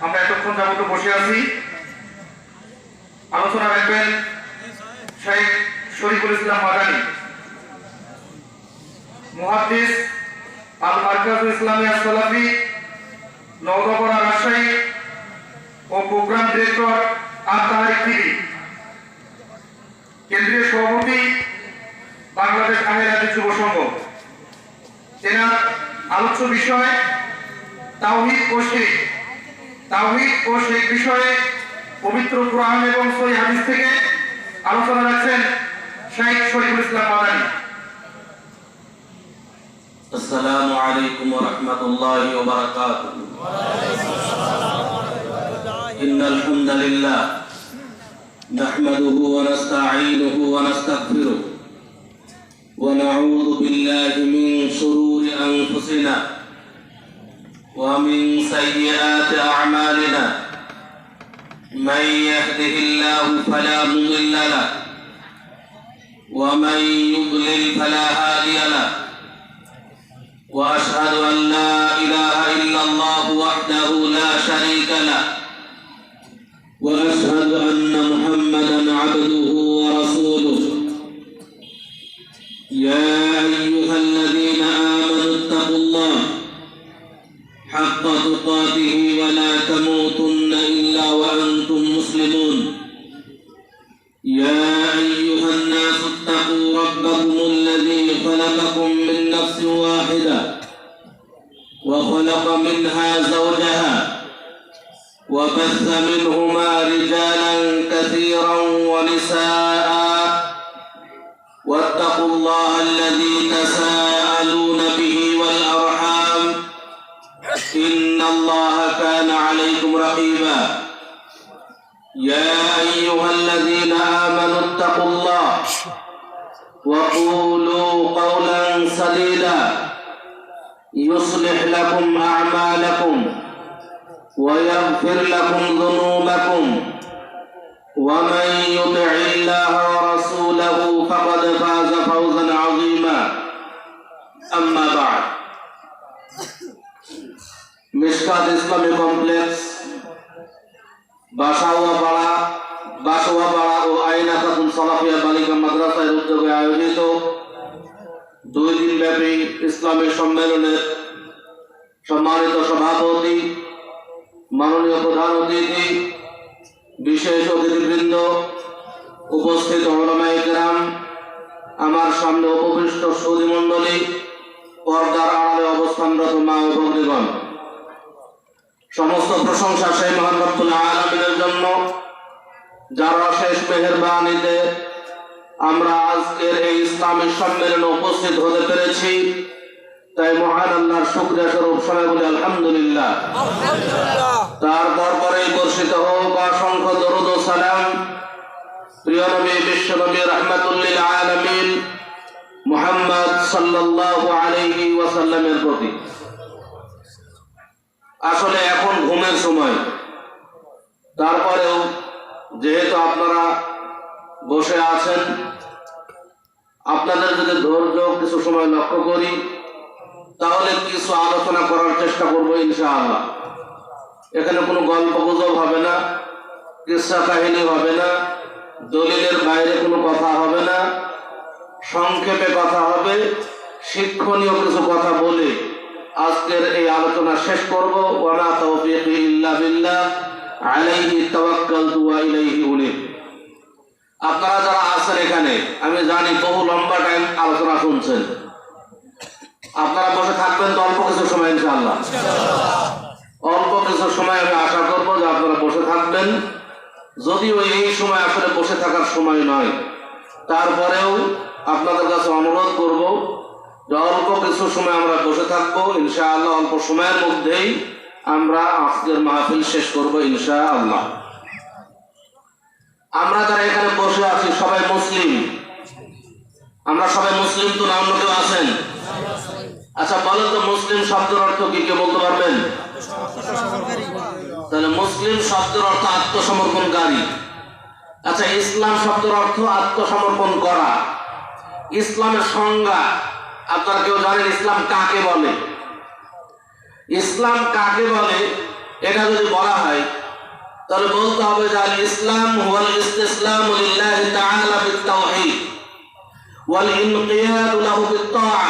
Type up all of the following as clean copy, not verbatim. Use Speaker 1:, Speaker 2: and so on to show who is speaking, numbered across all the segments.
Speaker 1: আমরা এতক্ষণ যাবত বসে আছি। আলোচনা রাখবেন শেখ শরীফুল ইসলাম মাদানী, মুহাদ্দিস, আল মারকাজুল ইসলামী আস-সালাফি, নওগাঁপাড়া, রাজশাহী ও প্রোগ্রাম ডিরেক্টর আল-তাহারিক টিভি, কেন্দ্রীয় সভাপতি বাংলাদেশ আহলে হাদিস যুব সংঘ। এনার আলোচ্য বিষয় তাওহীদ ও শিরক। তাওহীদ ও শিরক বিষয়ে পবিত্র কোরআন এবং সহিহ হাদিস থেকে আলোচনা রাখছেন শেখ শরীফুল ইসলাম মাদানী।
Speaker 2: আসসালামু আলাইকুম ওয়া রাহমাতুল্লাহি ওয়া বারাকাতুহু। ইন্নাল হামদালিল্লাহ নাহমাদুহু ওয়া নাস্তাঈনুহু ওয়া নাস্তাগফিরুহু ওয়া নাউযু বিল্লাহি মিন শুরুরি আনফুসিনা ওয়া মিন সাইয়্যাতি আ'মালিনা। মান ইয়াহদিহিল্লাহু ফালা মুদিল্লা লাহু ওয়া মান ইউদ্লিল ফালা হাদিয়া লাহু। وأشهد أن لا إله إلا الله وحده لا شريك له وأشهد أن محمدا عبده ورسوله. يا أيها الذين آمنوا اتقوا الله حق تقاته ولا تموتن إلا وأنتم مسلمون. يا أيها الناس اتقوا ربكم الذي خلقكم من نفس واحدة وخلق منها زوجها وبث منهما رجالا كثيرا ونساء واتقوا الله الذي تساءلون به والأرحام إن الله كان عليكم رقيبا. يا أيها الذين آمنوا اتقوا الله وقولوا قولا سديدا يصلح لكم أعمالكم ويغفر لكم ذنوبكم ومن يطع الله ورسوله فقد فاز فوزا عظيما. أما بعد. মিশকাত ইসলামী কমপ্লেক্স, বাসাওয়াপাড়া ও আইনা খাতুন সালাফিয়া বালিকা মাদ্রাসার উদ্যোগে আয়োজিত 2 দিন ব্যাপী ইসলামী সম্মেলনের সম্মানিত সভাপতি, মাননীয় প্রধান অতিথি, বিশেষ অতিথিবৃন্দ, উপস্থিত উলামায়ে কেরাম, আমার সামনে উপবিষ্ট সুধী মণ্ডলী, পর্দার আড়ালে অবস্থানরত মা ও ভগ্নীগণ, সমস্ত প্রশংসা সেই মহান রব্বুল আলামিনের জন্য যার অশেষ মেহেরবানিতে আমরা আজকের এই ইসলামী সম্মেলনে উপস্থিত হতে পেরেছি। তাই মহান আল্লাহর শুকরিয়া স্বরূপ সবাই বলি আলহামদুলিল্লাহ। তারপরে বর্ষিত হোক অসংখ্য দরুদ ও সালাম প্রিয় নবী, বিশ্ব নবী, রাহমাতুল আলামিন মুহাম্মদ সাল্লাল্লাহু আলাইহি ওয়াসাল্লামের প্রতি। আসলে এখন ঘুমের সময়, তারপরেও যেহেতু আপনারা বসে আছেন, আপনাদের যদি ধৈর্য কিছু সময় লক্ষ্য করি তাহলে কিছু আলোচনা করার চেষ্টা করবো ইনশাআল্লাহ। এখানে কোনো গল্প গুজব হবে না, কিসসা কাহিনী হবে না, দলিলের বাইরে কোনো কথা হবে না, সংক্ষেপে কথা হবে, শিক্ষণীয় কিছু কথা বলে আজকের এই আলোচনা শেষ করব। ওয়া মা তাওফীকি ইল্লা বিল্লাহ আলাইহি তাওয়াক্কালতু ওয়া ইলাইহি উনীব। আপনারা যারা আছেন এখানে, আমি জানি বহু লম্বা টাইম আলোচনা শুনছেন, আপনারা বসে থাকবেন তো অল্প কিছু সময় ইনশাআল্লাহ। অল্প কিছু সময় আমি আশা করব যে আপনারা বসে থাকবেন। যদিও এই সময় আসলে বসে থাকার সময় নয়, তারপরেও আপনাদের কাছে অনুরোধ করব যে অল্প কিছু সময় আমরা বসে থাকবো ইনশাআল্লাহ। অল্প সময়ের মধ্যেই আমরা আজকের মাহফিল শেষ করব ইনশাআল্লাহ। আমরা যারা এখানে বসে আছি সবাই মুসলিম, আমরা সবাই মুসলিম তো না অন্য কেউ আছেন? আচ্ছা বলেন তো মুসলিম শব্দের অর্থ কি, কে বলতে পারবেন? তাহলে মুসলিম শব্দের অর্থ আত্মসমর্পণকারী। আচ্ছা ইসলাম শব্দের অর্থ আত্মসমর্পণ করা। ইসলামের সংজ্ঞা আপনারা কেউ জানেন ইসলাম কাকে বলে? ইসলাম কাকে বলে এটা যদি বলা হয় তাহলে বলতে হবে যে আল ইসলাম হুয়াল ইসতিসলামু লিল্লাহি তাআলা বিত তাওহীদ ওয়াল ইনকিয়াদু লাহু বিত তাআ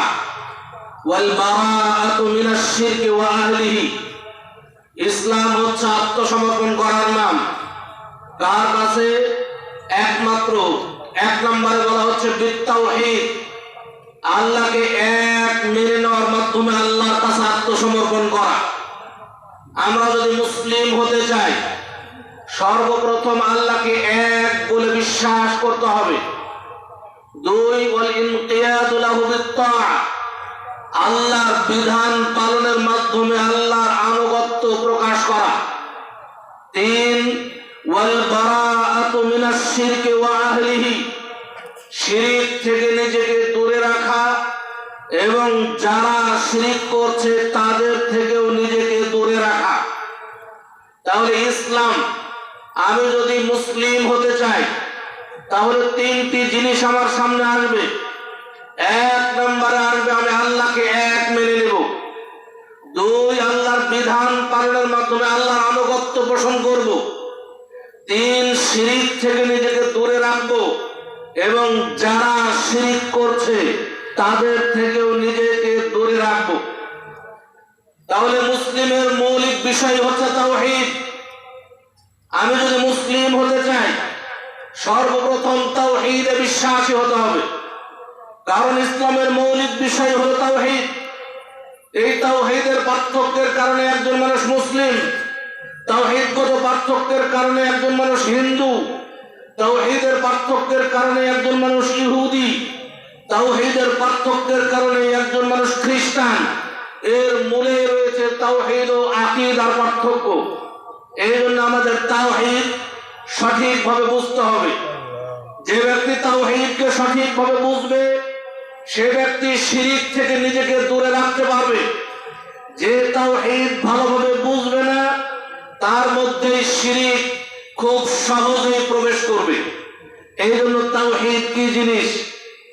Speaker 2: ওয়াল বারাআতু মিনাশ শিরকি ওয়া আহলিহি। ইসলাম হচ্ছে আত্মসমর্পণ করার নাম। কার কাছে? একমাত্র এক নম্বরে বলা হচ্ছে বিত তাওহীদ, আল্লাহকে এক মেনে নেওয়ার মাধ্যমে আল্লাহর কাছে আত্মসমর্পণ করা। আমরা যদি মুসলিম হতে চাই সর্বপ্রথম আল্লাহকে এক বলে বিশ্বাস করতে হবে। দুই, ওয়াল ইনকিয়াদু লাহু বিত তাআ, আল্লাহর বিধান পালনের মাধ্যমে আল্লাহর আনুগত্য প্রকাশ করা। তিন, ওয়াল বারাআতু মিনাশ শিরকি ওয়া আহলিহি, শিরক থেকে নিজেকে দূরে রাখা এবং যারা শিরক করছে তাদের থেকেও নিজেকে দূরে রাখা। তাহলে ইসলাম, আমি যদি মুসলিম হতে চাই তাহলে তিনটি জিনিস আমার সামনে আসবে। এক নম্বরে আসবে আমি আল্লাহকে এক মেনে নেব। দুই, আল্লাহর বিধান পালনের মাধ্যমে আল্লাহর আনুগত্য পোষণ করব। তিন, শিরক থেকে নিজেকে দূরে রাখবো এবং যারা শিরক করছে তাদের থেকেও নিজেকে দূরে রাখবো। তাহলে মুসলিমের মৌলিক বিষয় হচ্ছে তাওহীদ। আমি যদি মুসলিম হতে চাই সর্বপ্রথম তাওহীদে বিশ্বাসী হতে হবে, কারণ ইসলামের মৌলিক বিষয় হলো তাওহীদ। এই তাওহীদের পার্থক্যের কারণে একজন মানুষ মুসলিম, তাওহীদগত পার্থক্যের কারণে একজন মানুষ হিন্দু, তাওহীদের পার্থক্যের কারণে একজন মানুষ ইহুদি, তাওহীদের পার্থক্যের কারণে একজন মানুষ খ্রিস্টান। এর মূলে রয়েছে তাওহীদ ও আকীদার পার্থক্য। এই জন্য আমাদের তাওহীদ সঠিকভাবে বুঝতে হবে। যে ব্যক্তি তাওহীদকে সঠিকভাবে বুঝবে সে ব্যক্তি শিরক থেকে নিজেকে দূরে রাখতে পারবে। যে তাওহীদ ভালোভাবে বুঝবে না তার মধ্যে শিরক খুব সহজেই প্রবেশ করবে। এই জন্য তাওহীদ কি জিনিস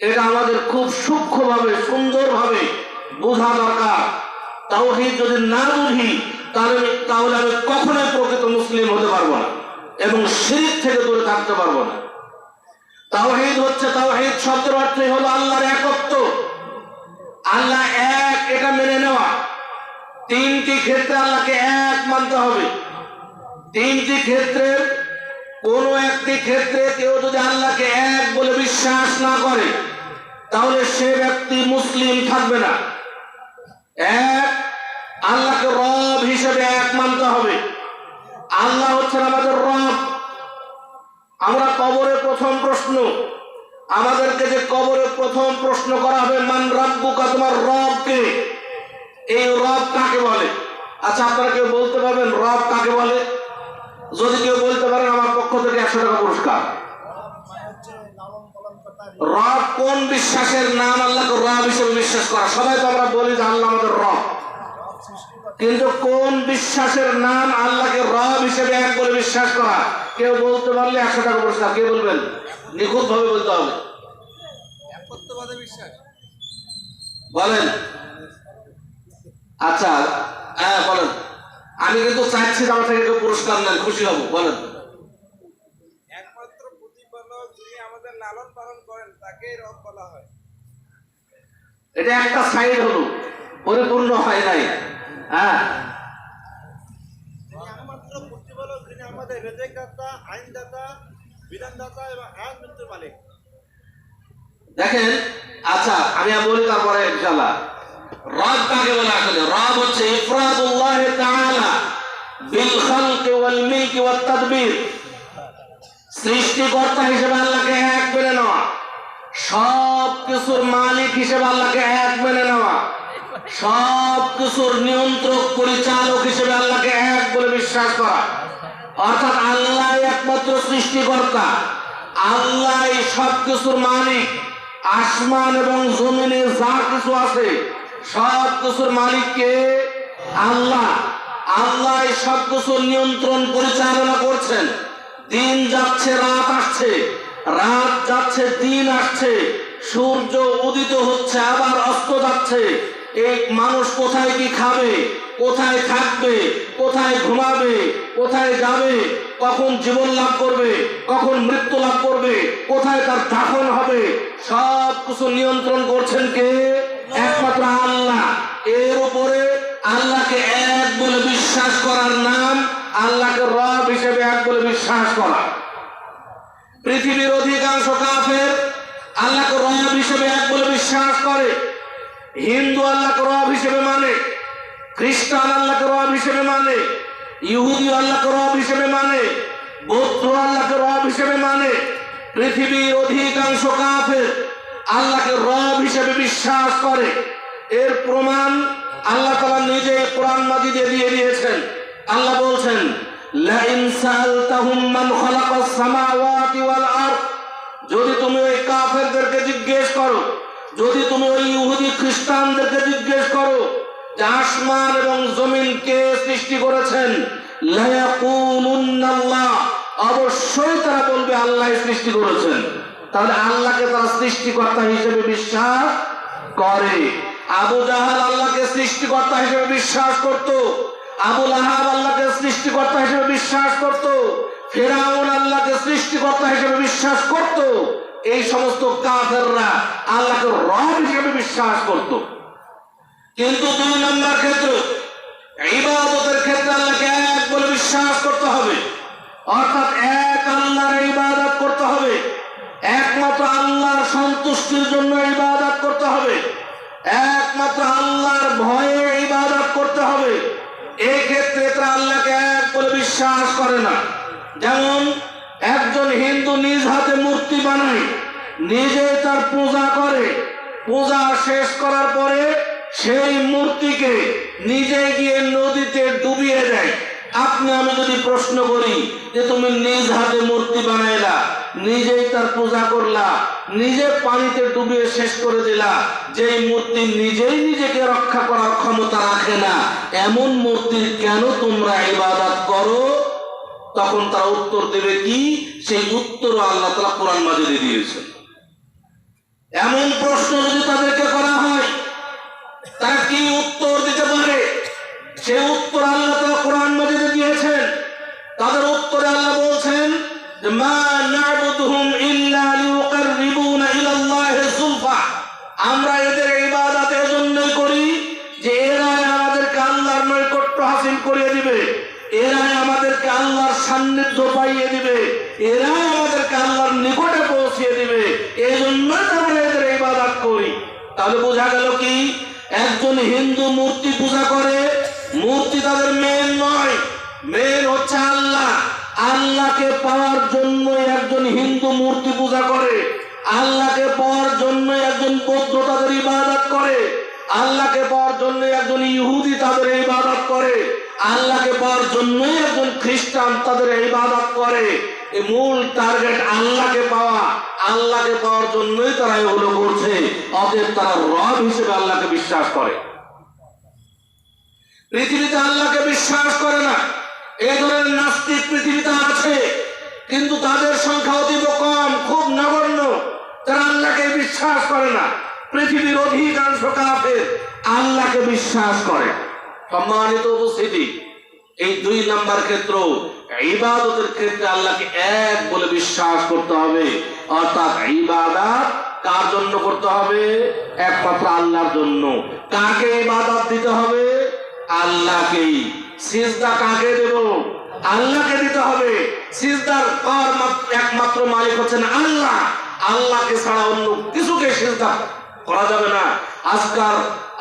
Speaker 2: এটা আমাদের খুব সূক্ষ্মভাবে সুন্দরভাবে বোঝা দরকার। তাওহীদ যদি না বুঝি তাহলে আমি কখনোই প্রকৃত মুসলিম হতে পারবো না এবং শিরক থেকে দূরে থাকতে পারবো না। তাওহীদ হচ্ছে, তাওহীদ শব্দের অর্থই হলো আল্লাহর একত্ব, আল্লাহ এক এটা মেনে নেওয়া। তিনটি ক্ষেত্রে আল্লাহকে এক মানতে হবে। তিনটি ক্ষেত্রে কোন একটি ক্ষেত্রে কেউ যদি আল্লাহকে এক বলে বিশ্বাস না করে তাহলে সে ব্যক্তি মুসলিম থাকবে না। এক, আল্লাহকে রব হিসেবে এক মানতে হবে। আল্লাহ হচ্ছেন আমাদের রব। আমরা কবরে প্রথম প্রশ্ন, আমাদেরকে যে কবরে প্রথম প্রশ্ন করা হবে মান রাব্বুকা, তোমার রব কে? এই রব কাকে বলে? আচ্ছা, আপনারা কেউ বলতে পারবেন রব কাকে বলে? যদি কেউ বলতে পারেন আমার পক্ষ থেকে 100 টাকা পুরস্কার। রব কোন বিশ্বাসের নাম? আল্লাহকে রব হিসেবে বিশ্বাস করা। সবাই তো আমরা বলি যে আল্লাহ আমাদের রব, কিন্তু কোন বিশ্বাসের নাম আল্লাহকে রব হিসেবে এক বলে বিশ্বাস করা? কেউ বলতে পারলে 100 টাকা পুরস্কার। কে বলবেন? নিখুঁত ভাবে বলতে হবে। বলেন। আচ্ছা, হ্যাঁ বলেন। আমি কিন্তু চাইছি আমার থেকে কেউ পুরস্কার নেন, খুশি হব। বলেন।
Speaker 3: একমাত্র প্রতিপালক যিনি আমাদের লালন পালন করেন তাকেই রব বলা হয়।
Speaker 2: এটা একটা সাইড হলো, পরিপূর্ণ হয় নাই। হ্যাঁ,
Speaker 3: একমাত্র প্রতিপালক যিনি আমাদের রেজেকদাতা, আইনদাতা, বিধানদাতা এবং হায়াত মৃত্যুর মালিক।
Speaker 2: দেখেন। আচ্ছা, আমি বলি তারপরে ইনশাআল্লাহ। রব কাকে বলে? আসলে রব হচ্ছে ইফরাদুল্লাহ তাআলা বিল খালকি ওয়াল মিলকি ওয়াত তাদবীর। সৃষ্টিকর্তা হিসেবে আল্লাহকে এক মেনে নেওয়া, সব কিছুর মালিক হিসেবে আল্লাহকে এক মেনে নেওয়া, সব কিছুর নিয়ন্ত্রক পরিচালক হিসেবে আল্লাহকে এক বলে বিশ্বাস করা। অর্থাৎ আল্লাহ একমাত্র সৃষ্টিকর্তা, আল্লাহ সব কিছুর মালিক। আসমান এবং জমিনে যা কিছু আছে সব কিছুর মালিক কে? আল্লাহ। আল্লাহ সব কিছুর নিয়ন্ত্রণ পরিচালনা করছেন। দিন যাচ্ছে রাত আসছে, রাত যাচ্ছে দিন আসছে, সূর্য উদিত হচ্ছে আবার অস্ত যাচ্ছে। এই মানুষ কোথায় কি খাবে, কোথায় থাকবে, কোথায় ঘুমাবে, কোথায় যাবে, কখন জীবন লাভ করবে, কখন মৃত্যু লাভ করবে, কোথায় তার দাফন হবে, সব কিছু নিয়ন্ত্রণ করছেন কে? একমাত্র আল্লাহ। এর উপরে আল্লাহকে এক বলে বিশ্বাস করার নাম আল্লাহকে রব হিসেবে এক বলে বিশ্বাস করা। পৃথিবীর অধিকাংশ কাফের আল্লাহকে রব হিসেবে এক বলে বিশ্বাস করে। হিন্দু আল্লাহকে রব হিসেবে মানে, খ্রিস্টান আল্লাহকে রব হিসেবে মানে, ইহুদি আল্লাহকে রব হিসেবে মানে, বৌদ্ধ আল্লাহকে রব হিসেবে মানে। পৃথিবীর অধিকাংশ কাফের আল্লাহকে রব হিসেবে বিশ্বাস করে। এর প্রমাণ আল্লাহ তাআলা নিজে কোরআন মাজিদে দিয়ে দিয়েছেন। আল্লাহ বলছেন, লা ইন সালতাহুম মান খালাকাস সামাওয়াতি ওয়াল আরদ, যদি তুমি ওই কাফেরদেরকে জিজ্ঞেস করো, যদি তুমি ওই ইহুদি খ্রিস্টানদেরকে জিজ্ঞেস করো যে আসমান এবং জমিন কে সৃষ্টি করেছেন, লা ইয়াকুলুন্নাল্লাহ, অবশ্যই তারা বলবে আল্লাহ সৃষ্টি করেছেন। তাহলে আল্লাহকে তারা সৃষ্টিকর্তা হিসেবে বিশ্বাস করে। আবু জাহাল আল্লাহকে সৃষ্টিকর্তা হিসেবে বিশ্বাস করত, আবু লাহাব আল্লাহকে সৃষ্টিকর্তা হিসেবে বিশ্বাস করত, ফিরআউন আল্লাহকে সৃষ্টিকর্তা হিসেবে বিশ্বাস করত। এই সমস্ত কাফেররা আল্লাহকে রব হিসেবে বিশ্বাস করত। কিন্তু 2 নম্বর ক্ষেত্র, ইবাদতের ক্ষেত্রে আল্লাহকে এক বলে বিশ্বাস করতে হবে। অর্থাৎ এক আল্লাহর ইবাদত করতে হবে, একমাত্র আল্লাহর সন্তুষ্টির জন্য ইবাদত করতে হবে, একমাত্র আল্লাহর ভয়ে ইবাদত করতে হবে। এই ক্ষেত্রে তারা আল্লাহকে এক বলে বিশ্বাস করে না। যেমন একজন হিন্দু নিজ হাতে মূর্তি বানায়, নিজে তার পূজা করে, পূজা শেষ করার পরে সেই মূর্তিকে নিজে গিয়ে নদীতে ডুবিয়ে দেয়। আপনি আমি যদি প্রশ্ন করি যে তুমি নিজ হাতে মূর্তি বানাইলা, নিজেই তার পূজা করলা, নিজে পানিতে ডুবিয়ে শেষ করে দিলা, যেই মূর্তি নিজেই নিজেকে রক্ষা করার ক্ষমতা রাখে না, এমন মূর্তির কেন তোমরা ইবাদত করো? তখন তারা উত্তর দেবে কি? সেই উত্তরও আল্লাহ তাআলা কোরআন মাজিদে দিয়েছেন। এমন প্রশ্ন যদি তাদেরকে করা হয়, তারা কি উত্তর দিতে পারে? সে উত্তর আল্লাহ তাআলা কোরআন মাজিদে দিয়েছেন। তাদের উত্তরে আল্লাহ বলছেন যে মা না'বুদুহুম ইল্লা লিয়ুকাররিবুনা ইলাল্লাহি যুলফা, আমরা এদের ইবাদত এজন্যই করি যে এরাই আমাদেরকে আল্লাহর নৈকট্য হাসিল করিয়ে দিবে, এরাই আমাদেরকে আল্লাহর সান্নিধ্য পাইয়ে দিবে, এরাই আমাদেরকে আল্লাহর নিকটে পৌঁছিয়ে দিবে, এজন্যই আমরা এদের ইবাদত করি। তাহলে বোঝা গেল কি? একজন হিন্দু মূর্তি পূজা করে, মূর্তি তাদের মেন নয়, মেন হচ্ছে আল্লাহ। আল্লাহকে পাওয়ার জন্য একজন হিন্দু মূর্তি পূজা করে, আল্লাহকে পাওয়ার জন্য একজন বৌদ্ধ তাদের ইবাদত করে, আল্লাহকে পাওয়ার জন্য একজন ইহুদি তাদের ইবাদত করে, আল্লাহকে পাওয়ার জন্য একজন খ্রিস্টান তাদের ইবাদত করে। এই মূল টার্গেট আল্লাহকে পাওয়া, আল্লাহকে পাওয়ার জন্যই তারা এগুলো করছে। অতএব তারা রব হিসেবে আল্লাহকে বিশ্বাস করে। পৃথিবীতে আল্লাহকে বিশ্বাস করে না এই ধরনের নাস্তিক পৃথিবীতে আছে, কিন্তু তাদের সংখ্যা অতীব কম, খুব নগণ্য। তারা আল্লাহকে বিশ্বাস করে না। পৃথিবীর অধিকাংশ কাফের আল্লাহকে বিশ্বাস করে। সম্মানিত উপস্থিতি, এই 2 নম্বর ক্ষেত্র, ইবাদতের ক্ষেত্রে আল্লাহকে এক বলে বিশ্বাস করতে হবে। অর্থাৎ ইবাদত কার জন্য করতে হবে? একমাত্র আল্লাহর জন্য। কাকে ইবাদত দিতে হবে? আল্লাহকেই। সিজদা কাকে দেব? আল্লাহকে দিতে হবে। সিজদার একমাত্র মালিক হচ্ছেন আল্লাহ। আল্লাহকে ছাড়া অন্য কিছুকে সিজদা করা যাবে না।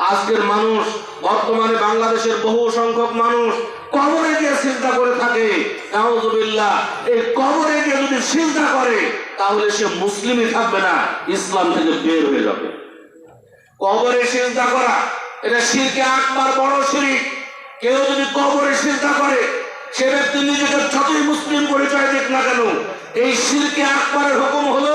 Speaker 2: আজকের মানুষ, বর্তমানে বাংলাদেশের বহু সংখ্যক মানুষ কবরে গিয়ে সিজদা করে থাকে। নাউযুবিল্লাহ। এই কবরে গিয়ে যদি সিজদা করে তাহলে সে মুসলিমই থাকবে না, ইসলাম থেকে বের হয়ে যাবে। কবরে সিজদা করা এটা শিরকে আকবার, বড় শিরক। কেউ যদি কবরে সিজদা করে, সে ব্যক্তি নিজেকে যতই মুসলিম পরিচয় দিক না কেন, এই শিরকে আকবারের হুকুম হলো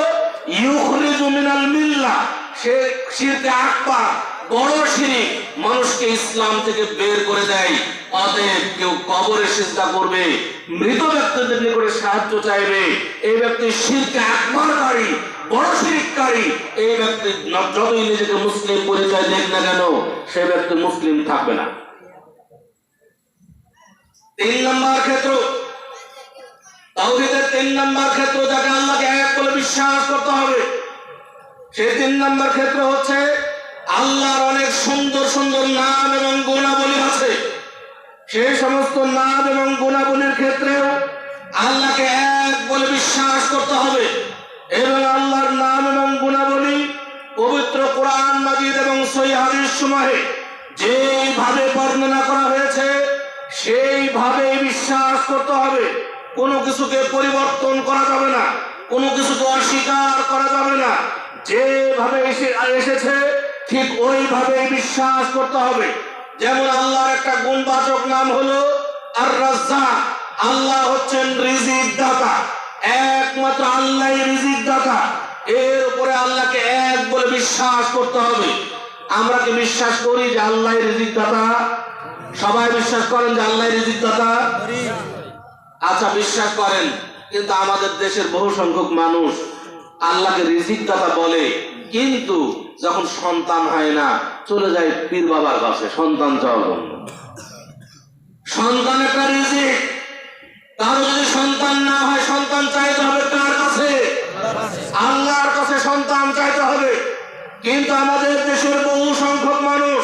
Speaker 2: ইউখরিজু মিনাল মিল্লাহ। সে শিরকে আকবার, বড় শিরক, মানুষকে ইসলাম থেকে বের করে দেয়। অতএব কেউ কবরে সিজদা করবে, মৃত ব্যক্তিদের নিকটে সাহায্য চাইবে, এই ব্যক্তি শিরকে আকবারকারী, বড় শিরককারী। এই ব্যক্তি যতই নিজেকে মুসলিম পরিচয় দেখ না কেন, সে ব্যক্তি মুসলিম থাকবে না। তিন নম্বর ক্ষেত্র, তাওহীদের 3 নম্বর ক্ষেত্র, যাকে আল্লাহকে এক বলে বিশ্বাস করতে হবে, সেই 3 নম্বর ক্ষেত্র হচ্ছে আল্লাহর অনেক সুন্দর সুন্দর নাম এবং গুণাবলী আছে। সেই সমস্ত নাম এবং গুণাবলীর ক্ষেত্রেও আল্লাহকে এক বলে বিশ্বাস করতে হবে এবং আল্লাহর নাম এবং গুণাবলী পবিত্র কোরআন মাজিদ এবং সহিহ হাদিস সমূহে যেভাবে বর্ণনা করা হয়েছে সেইভাবে বিশ্বাস করতে হবে। কোনো কিছুকে পরিবর্তন করা যাবে না, কোনো কিছুকে অস্বীকার করা যাবে না। যেভাবে এসেছে ঠিক ওইভাবে বিশ্বাস করতে হবে। যেমন আল্লাহর একটা গুণবাচক নাম হলো আর রাজ্জাক। আল্লাহ হচ্ছেন রিজিক দাতা, একমাত্র আল্লাহই রিজিক দাতা। এর উপরে আল্লাহকে এক বলে বিশ্বাস করতে হবে। আমরা কি বিশ্বাস করি যে আল্লাহই রিজিক দাতা? সবাই বিশ্বাস করেন যে আল্লাহই রিজিক দাতা? আচ্ছা, বিশ্বাস করেন, কিন্তু আমাদের দেশের বহু সংখ্যক মানুষ আল্লাহকে রিজিক দাতা বলে, কিন্তু যখন সন্তান হয় না চলে যায় পীর বাবার কাছে সন্তান চাওয়ার জন্য। সন্তান একটা রিজিক, কারো যদি সন্তান না হয় সন্তান চাইতে হবে কার কাছে? আল্লাহর কাছে সন্তান চাইতে হবে। কিন্তু আমাদের দেশের বহু সংখ্যক মানুষ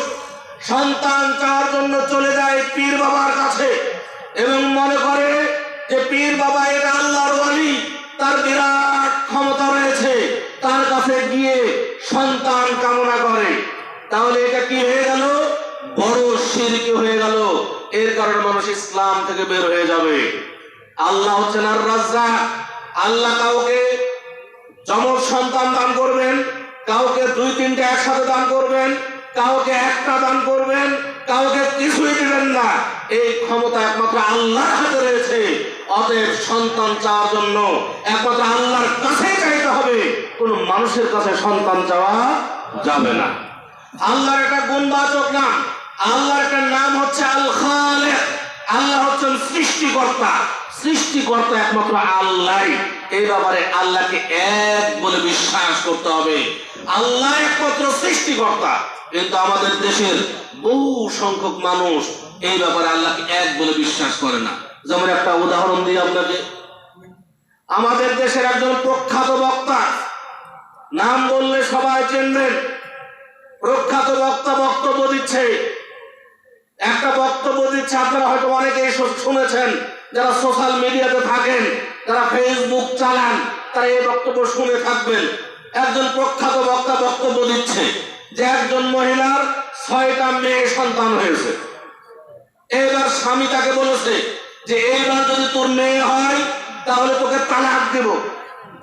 Speaker 2: সন্তান চাওয়ার জন্য চলে যায় পীর বাবার কাছে এবং মনে করে যে পীর বাবা এটা আল্লাহর ওয়ালি, তার বিরাট ক্ষমতা রয়েছে, তার কাছে গিয়ে সন্তান কামনা করে। তাহলে এটা কি হয়ে গেল? বড় শিরক হয়ে গেল। এর কারণে মানুষ ইসলাম থেকে বের হয়ে যাবে। আল্লাহ হচ্ছেন আর রাজ্জাক। আল্লাহ কাউকে যমজ সন্তান দান করবেন, কাউকে 2-3টে একসাথে দান করবেন, কাউকে একটা দান করবেন, কাউকে কিছুই দিবেন না। এই ক্ষমতা একমাত্র আল্লাহর হাতে রয়েছে। অতএব সন্তান চাওয়ার জন্য একমাত্র আল্লাহর কাছে চাইতে হবে, কোন মানুষের কাছে সন্তান চাওয়া যাবে না। আল্লাহর একটা গুণবাচক নাম, আল্লাহর একটা নাম হচ্ছে আল খালিক। আল্লাহ হচ্ছেন সৃষ্টিকর্তা। সৃষ্টিকর্তা একমাত্র আল্লাহ। এই ব্যাপারে আল্লাহকে এক বলে বিশ্বাস করতে হবে। আল্লাহ একমাত্র সৃষ্টিকর্তা। কিন্তু আমাদের দেশের বহু সংখ্যক মানুষ এই ব্যাপারে আল্লাহকে এক বলে বিশ্বাস করে না। যেমন একটা উদাহরণ দিই আপনাকে। আমাদের দেশের একজন প্রখ্যাত বক্তা, নাম বললে সবাই চিনবেন, প্রখ্যাত বক্তা বক্তব্য দিচ্ছে। একটা বক্তব্য দিচ্ছে, আপনারা হয়তো অনেকেই শুনেছেন, যারা সোশ্যাল মিডিয়াতে থাকেন, যারা ফেসবুক চালান, তারা এই বক্তব্য শুনে থাকবেন। একজন প্রখ্যাত বক্তা বক্তব্য দিচ্ছে যে একজন মহিলার 6টা মেয়ে সন্তান হয়েছে। এবার স্বামী তাকে বলেছে যে এইবার যদি তোর মেয়ে হয় তাহলে তোকে তালাক দেব।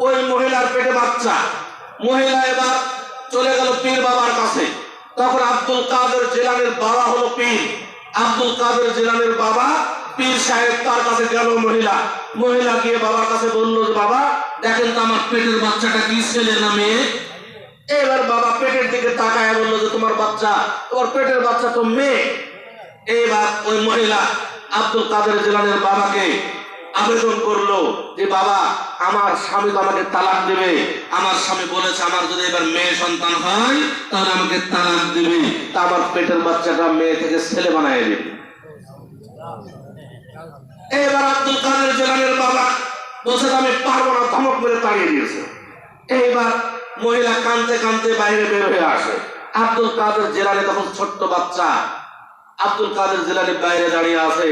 Speaker 2: ওই মহিলার পেটে বাচ্চা। মহিলা এবার চলে গেল পীর বাবার কাছে। তখন আব্দুল কাদের জিলানীর বাবা হলো পীর। আব্দুল কাদের জিলানীর বাবা পীর সাহেব, তার কাছে গেল মহিলা গিয়ে বাবার কাছে বললো যে বাবা দেখেন তো আমার পেটের বাচ্চাটা কি ছেলে না মেয়ে? এবার বাবা পেটের দিকে তাকায় বললো যে তোমার পেটের বাচ্চা তো মেয়ে। এবার ওই মহিলা আব্দুল কাদের জিলানীর বাবাকে আবেদন করলো যে বাবা আমার স্বামী তো আমাকে তালাক দেবে, আমার স্বামী বলেছে আমার যদি এবার মেয়ে সন্তান হয় তাহলে আমাকে তালাক দেবে, তা আমার পেটের বাচ্চাটা মেয়ে থেকে ছেলে বানায় দেবে। এবার আব্দুল কাদের জিলানীর বাবা বলছে আমি পারবো না, ধমক মেরে তাড়িয়ে দিয়েছে। এইবার মহিলা কাঁদতে কাঁদতে বাইরে বের হয়ে আসে। আব্দুল কাদের জিলানী তখন ছোট্ট বাচ্চা। আব্দুল কাদের জিলানী বাইরে দাঁড়িয়ে আছে।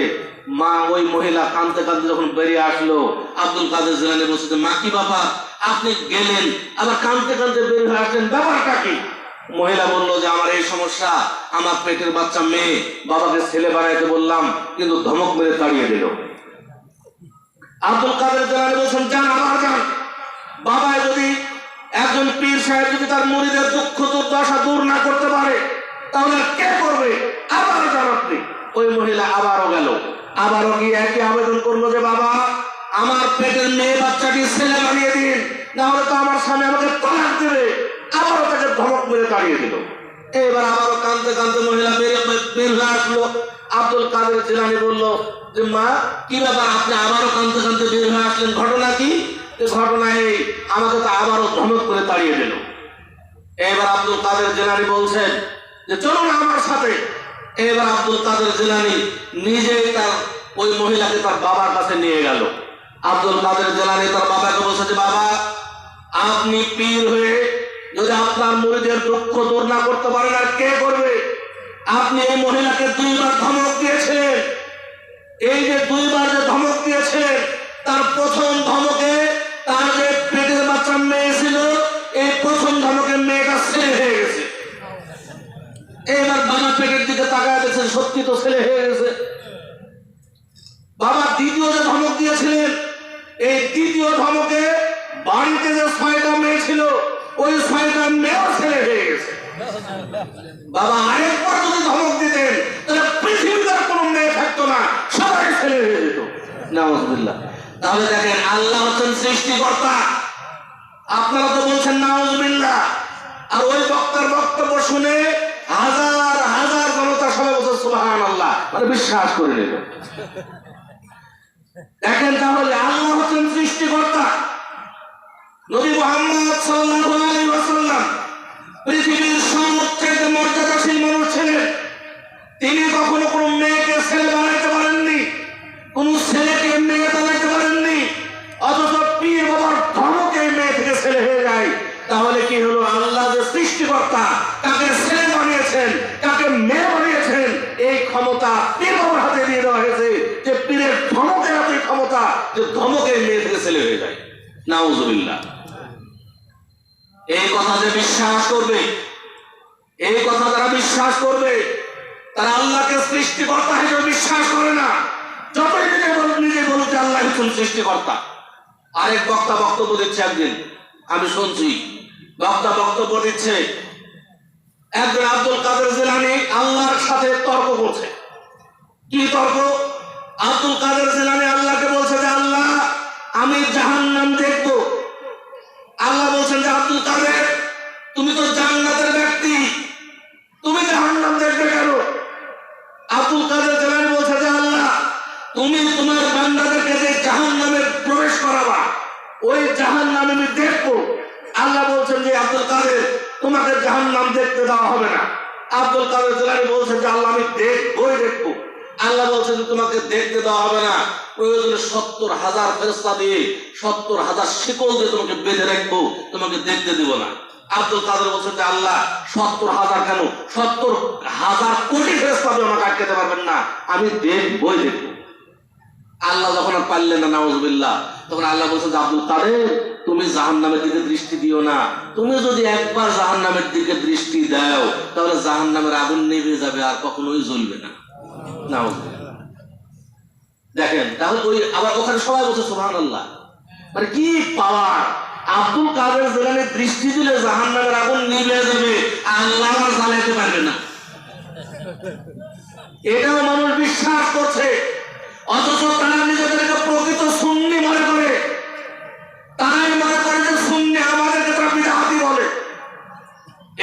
Speaker 2: মা ওই মহিলা কাঁদতে কাঁদতে যখন বেরিয়ে আসলো, আব্দুল কাদের জিলানী বলছে মা কি বাবা আপনি গেলেন আবার কাঁদতে কাঁদতে বের হয়ে আসলেন, ব্যাপারটা কি? মহিলা বললো যে আমার এই সমস্যা, আমার পেটের বাচ্চা মেয়ে, বাবাকে ছেলে বানাইতে বললাম কিন্তু ধমক মেরে তাড়িয়ে দিল। আব্দুল কাদের জিলানী বলছেন যান আবার যান। বাবা যদি একজন পীর সাহেব যদি তার মুরিদের দুঃখ দুর্দশা দূর না করতে পারে তাহলে কে করবে? আবারও যান আপনি। ওই মহিলা আবারও গেল, আবারও গিয়ে একই আবেদন করলো যে বাবা আমার পেটের মেয়ে বাচ্চাটি ছেলে বানিয়ে দিন, না হলে তো আমার স্বামী আমাকে তালাক দেবে। আবারও তাকে ধমক মেরে তাড়িয়ে দিল। এবার আবারও কাঁদতে কাঁদতে মহিলা বের হয়ে আসলো। আব্দুল কাদের জিলানী বললো যে মা কি ব্যাপার আপনি আবারও কাঁদতে কাঁদতে বের হয়ে আসলেন, ঘটনা কি? ঘটনা এই আমাকে তো আবারও ধমক করে তাড়িয়ে দিল। এবার আব্দুল কাদের জিলানী বলছেন যে চলুন আমার সাথে। এবার আব্দুল কাদের জিলানী নিজেই তার ওই মহিলাকে তার বাবার কাছে নিয়ে গেল। আব্দুল কাদের জিলানী তার বাবাকে বলছে যে বাবা, আপনি পীর হয়ে যদি আপনার মুরিদের দুঃখ দূর না করতে পারেন আর কে করবে? আপনি এই মহিলাকে 2 বার ধমক দিয়েছিলেন। এই যে 2 বার যে ধমক দিয়েছিলেন, তার প্রথম ধমকে তার যে পেটের বাচ্চা মেয়ে ছিল, এই প্রথম ধমকে মেয়েটা ছেলে হয়ে গেছে। এবার বাবা পেটের দিকে তাকায় দেখছেন, সত্যি তো ছেলে হয়ে গেছে। বাবা দ্বিতীয় যে ধমক দিয়েছিলেন, এই দ্বিতীয় ধমকে বাড়িতে যে 6টা মেয়ে ছিল, ওই 6টা মেয়েও ছেলে হয়ে গেছে। বাবা আরেকবার যদি ধমক দিতেন, তাহলে পৃথিবীতে কোনো মেয়ে থাকতো না, সবাই ছেলে হয়ে যেত। নাউজুবিল্লাহ। তাহলে দেখেন, আল্লাহ হচ্ছেন সৃষ্টিকর্তা, আপনারা তো বলছেন নাউজুবিল্লাহ, আর ওই বক্তার বক্তব্য শুনে হাজার হাজার জনতা সবাই বলছে সুবহানাল্লাহ, মানে বিশ্বাস করে নিল। দেখেন, তাহলে আল্লাহ হচ্ছেন সৃষ্টিকর্তা। নবী মুহাম্মদ সাল্লাল্লাহু আলাইহি ওয়াসাল্লাম পৃথিবীর সবচেয়ে মর্যাদাশীল মানুষ ছিলেন। তিনি কখনো কোনো মেয়েকে ছেলে বানাইতে পারেননি, কোন ছেলেকে মেয়ে বানাইতে পারেননি। অথচ পীর বাবার ধমকে মেয়ে থেকে ছেলে হয়ে যায়। তাহলে কি হলো? আল্লাহ যে সৃষ্টিকর্তা, কাকে ছেলে বানিয়েছেন, কাকে মেয়ে বানিয়েছেন, এই ক্ষমতা পীর বাবার হাতে দিয়ে দেওয়া হয়েছে। যে পীরের ধমকের হাতে ক্ষমতা, যে ধমকে মেয়ে থেকে ছেলে হয়ে যায়। নাউজুবিল্লাহ। এই কথা যে বিশ্বাস করবে, এই কথা যারা বিশ্বাস করবে, তারা আল্লাহকে সৃষ্টিকর্তা হিসেবে বিশ্বাস করে না। যতই নিজে বলুক যে আল্লাহ হচ্ছেন সৃষ্টিকর্তা। আরেক বক্তা বক্তব্য দিচ্ছে, একদিন আমি শুনছি, বক্তা বক্তব্য দিচ্ছে, একজন আব্দুল কাদের জিলানী আল্লাহর সাথে তর্ক করছে। কি তর্ক? আব্দুল কাদের জিলানী আল্লাহকে বলছে যে আল্লাহ, আমি জাহান্নাম দেখব। আল্লাহ বলছেন যে আব্দুল কাদের, তুমি তো জান্নাতের ব্যক্তি, তুমি জাহান্নাম দেখবে কেন? আব্দুল কাদের জিলানী বলছে যে আল্লাহ, তুমি তোমার বান্দাদেরকে যে জাহান্নামে প্রবেশ করাবা, ওই জাহান্নাম আমি দেখবো। আল্লাহ বলছেন যে আব্দুল কাদের, তোমাকে জাহান্নাম দেখতে দেওয়া হবে না। আব্দুল কাদের জিলানী বলছেন যে আল্লাহ, আমি দেখবই দেখবো। আল্লাহ বলছেন যে তোমাকে দেখতে দেওয়া হবে না, প্রয়োজনে 70,000 ফেরেশতা দিয়ে 70,000 শিকল দিয়ে তোমাকে বেঁধে রাখবো, তোমাকে দেখতে দেব না। আব্দুল কাদের বলছেন যে আল্লাহ, 70,000 কেন, 70,000 কোটি ফেরেশতা দিয়ে আমাকে আটকাতে পারবেন না, আমি দেখবই দেখবো। আল্লাহ যখন আর পারলেন না, নাউজুবিল্লাহ, তখন আল্লাহ বলছেন যে আব্দুল কাদের, তুমি জাহান্নামের দিকে দৃষ্টি দিও না। তুমি যদি একবার জাহান্নামের দিকে দৃষ্টি দাও, তাহলে জাহান্নামের আগুন নিভে যাবে, আর কখনোই জ্বলবে না। নাউজুবিল্লাহ। দেখেন, তাহলে ওই আবার ওখানে সবাই বলছে সুবহানাল্লাহ, মানে কি পাওয়ার! আব্দুল কাদের জিলানী দৃষ্টি দিলে জাহান্নামের আগুন নিভে যাবে, আল্লাহ আর জ্বালাতে পারবে না। এটাও মানুষ বিশ্বাস করছে, অথচ তারা নিজেদেরকে প্রকৃত সুন্নি মনে করে। তারাই মনে করে যে সুন্নি, আমাদেরকে তারা বিদআতি বলে।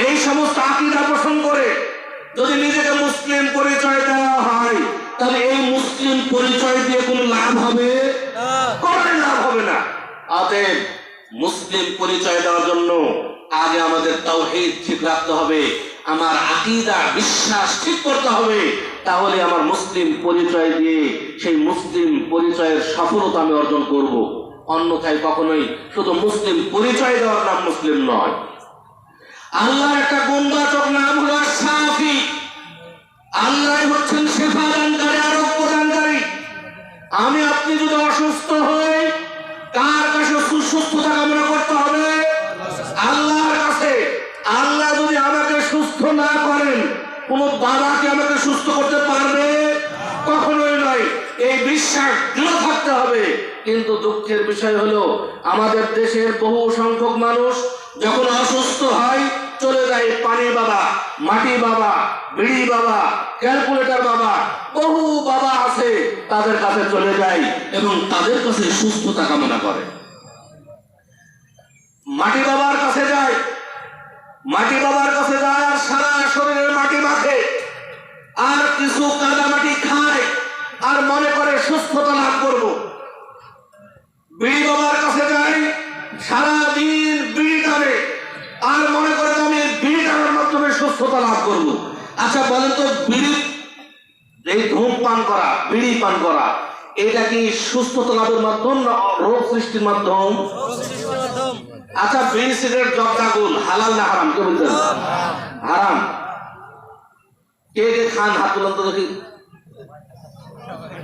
Speaker 2: এই সমস্ত আকীদা পোষণ করে যদি নিজেকে মুসলিম পরিচয় দেওয়া হয়, তাহলে এই মুসলিম পরিচয় দিয়ে কোনো লাভ হবে? কোনো লাভ হবে না। অতএব মুসলিম পরিচয় দেওয়ার জন্য আগে আমাদের তাওহীদ ঠিক রাখতে হবে, আমার আকীদা বিশ্বাস ঠিক করতে হবে। তাহলে আমার মুসলিম পরিচয় দিয়ে সেই মুসলিম পরিচয়ের সফলতা আমি অর্জন করব। অন্যথায় কখনোই শুধু মুসলিম পরিচয় দেওয়ার নাম মুসলিম নয়। আল্লাহর একটা গুণবাচক নাম হলো শাফি। আল্লাহ হচ্ছেন শেফা দানকারী, আরোগ্য দানকারী। আমি আপনি যদি অসুস্থ হই, কার কাছে সুস্থতা কামনা করতে হবে? আল্লাহর কাছে। আল্লাহ যদি আমাকে সুস্থ না করেন, কোন বাবা কি আমাকে সুস্থ করতে পারবে? কখনোই নয়। এই বিশ্বাস দৃঢ় থাকতে হবে। কিন্তু দুঃখের বিষয় হলো, আমাদের দেশের বহু সংখ্যক মানুষ যখন অসুস্থ হয়, চলে যায় পানি বাবা, মাটি বাবা, বিড়ি বাবা, ক্যালকুলেটর বাবা, বহু বাবা আছে, তাদের কাছে চলে যায় এবং তাদের কাছে সুস্থতা কামনা করে। মাটি বাবার কাছে যায়, মাটি বাবার কাছে যায় আর সারা শরীরের মাটি মাখে, আর কিছু কাদা মাটি খায়, আর মনে করে সুস্থতা লাভ করব। বিড়ি বাবার কাছে যায়, সারাদিন বিড়ি টানে, আর মনে করে আমি বিড়ি টানার মাধ্যমে সুস্থতা লাভ করব। আচ্ছা বলেন তো, বিড়ি এই ধূমপান করা, বিড়ি পান করা, এটা কি সুস্থতা লাভের মাধ্যম না রোগ সৃষ্টির মাধ্যম? আচ্ছা, বিড়ি সিগারেট জর্দাগুল হালাল না হারাম? কে বলছেন হারাম? কে কে খান হাত তুলন্ত দেখি।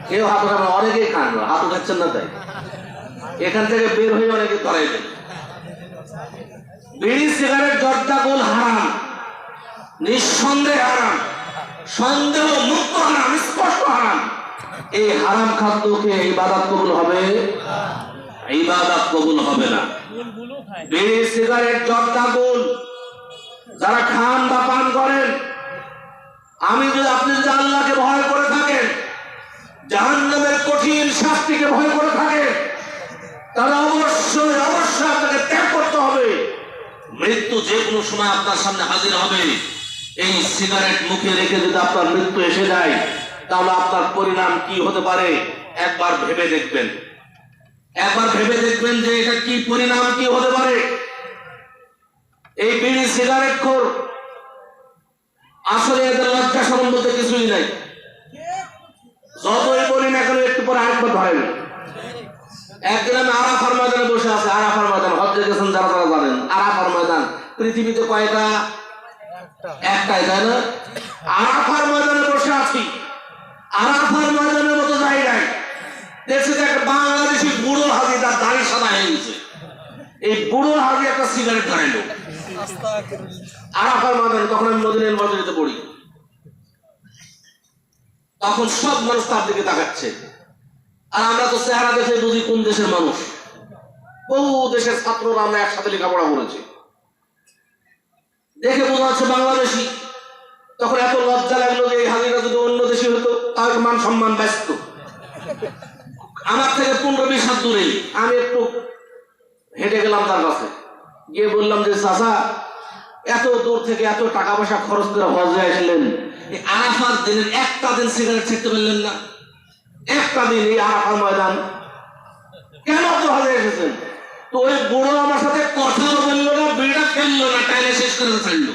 Speaker 2: কেউ হাত উঠাবেন, অনেকেই খান, হাত উঠাচ্ছেন না তাই এখান থেকে বের হয়ে অনেকে ধরাই দেন। বিড়ি সিগারেট জর্দাগুল হারাম, নিঃসন্দেহে হারাম, সন্দেহ মুক্ত হারাম, স্পষ্ট হারাম। এই হারাম খাদ্যকে ইবাদত কবুল হবে? ইবাদত কবুল হবে না। বিড়ি সিগারেট জর্দাগুল যারা খান বা পান করেন, আপনি যদি আল্লাহকে ভয় করে থাকেন, জাহান্নামের কঠিন শাস্তিকে ভয় করে থাকেন, তাহলে অবশ্যই আপনাকে ত্যাগ করতে হবে। মৃত্যু যে কোনো সময় আপনার সামনে হাজির হবে। এই সিগারেট মুখে রেখে যদি আপনার মৃত্যু এসে যায়, তাহলে আপনার পরিণাম কি হতে পারে একবার ভেবে দেখবেন। একবার ভেবে দেখবেন যে এটা কি পরিণাম কি হতে পারে। এই বিড়ি সিগারেট খোর আসলে এদের লজ্জা শরম বলতে কিছুই নাই। যতই বলি না কেন একটু পরে আরেকবার ধরেন। একদিন আমি আরাফার ময়দানে বসে আছি। আরাফার ময়দান হজ্জে গেছেন যারা তারা জানেন। আরাফার ময়দান পৃথিবীতে কয়টা? একটাই, তাই না? আরাফার ময়দানে বসে আছি। আরাফার ময়দানের মতো জায়গায় দেখছি যে একটা বাংলাদেশি বুড়ো হাজি, তার দাড়ি সাদা হয়ে গেছে। এই বুড়ো হাজি একটা সিগারেট ধরাইল আরাফার ময়দানে। তখন আমি মদিনার মসজিদে পড়ি। তখন সব মানুষ তার দিকে তাকাচ্ছে, আর আমরা তো চেহারা দেখে বুঝি কোন দেশের মানুষ। বহু দেশের ছাত্ররা আমরা একসাথে লেখাপড়া করেছি, দেখে বোঝা যাচ্ছে বাংলাদেশি। তখন এত লজ্জা লাগলো যে এই হাজিরা যদি অন্য দেশি হতো তাহলে মান সম্মান ব্যস্ত। আমার থেকে 15-20 হাত দূরেই আমি একটু হেঁটে গেলাম তার কাছে, গিয়ে বললাম যে চাচা, এত দূর থেকে এত টাকা পয়সা খরচ করে হজে আসলেন, এই আরাফার দিনের একটা দিন সিগারেট ছাড়তে পারলেন না? একটা দিন এই আরাফার ময়দান কেন তো হজে এসেছেন? তো ওই বুড়ো আমার সাথে কথা বললো না, বিড়া খেললো না, টাইলে শেষ করে ছাড়লো।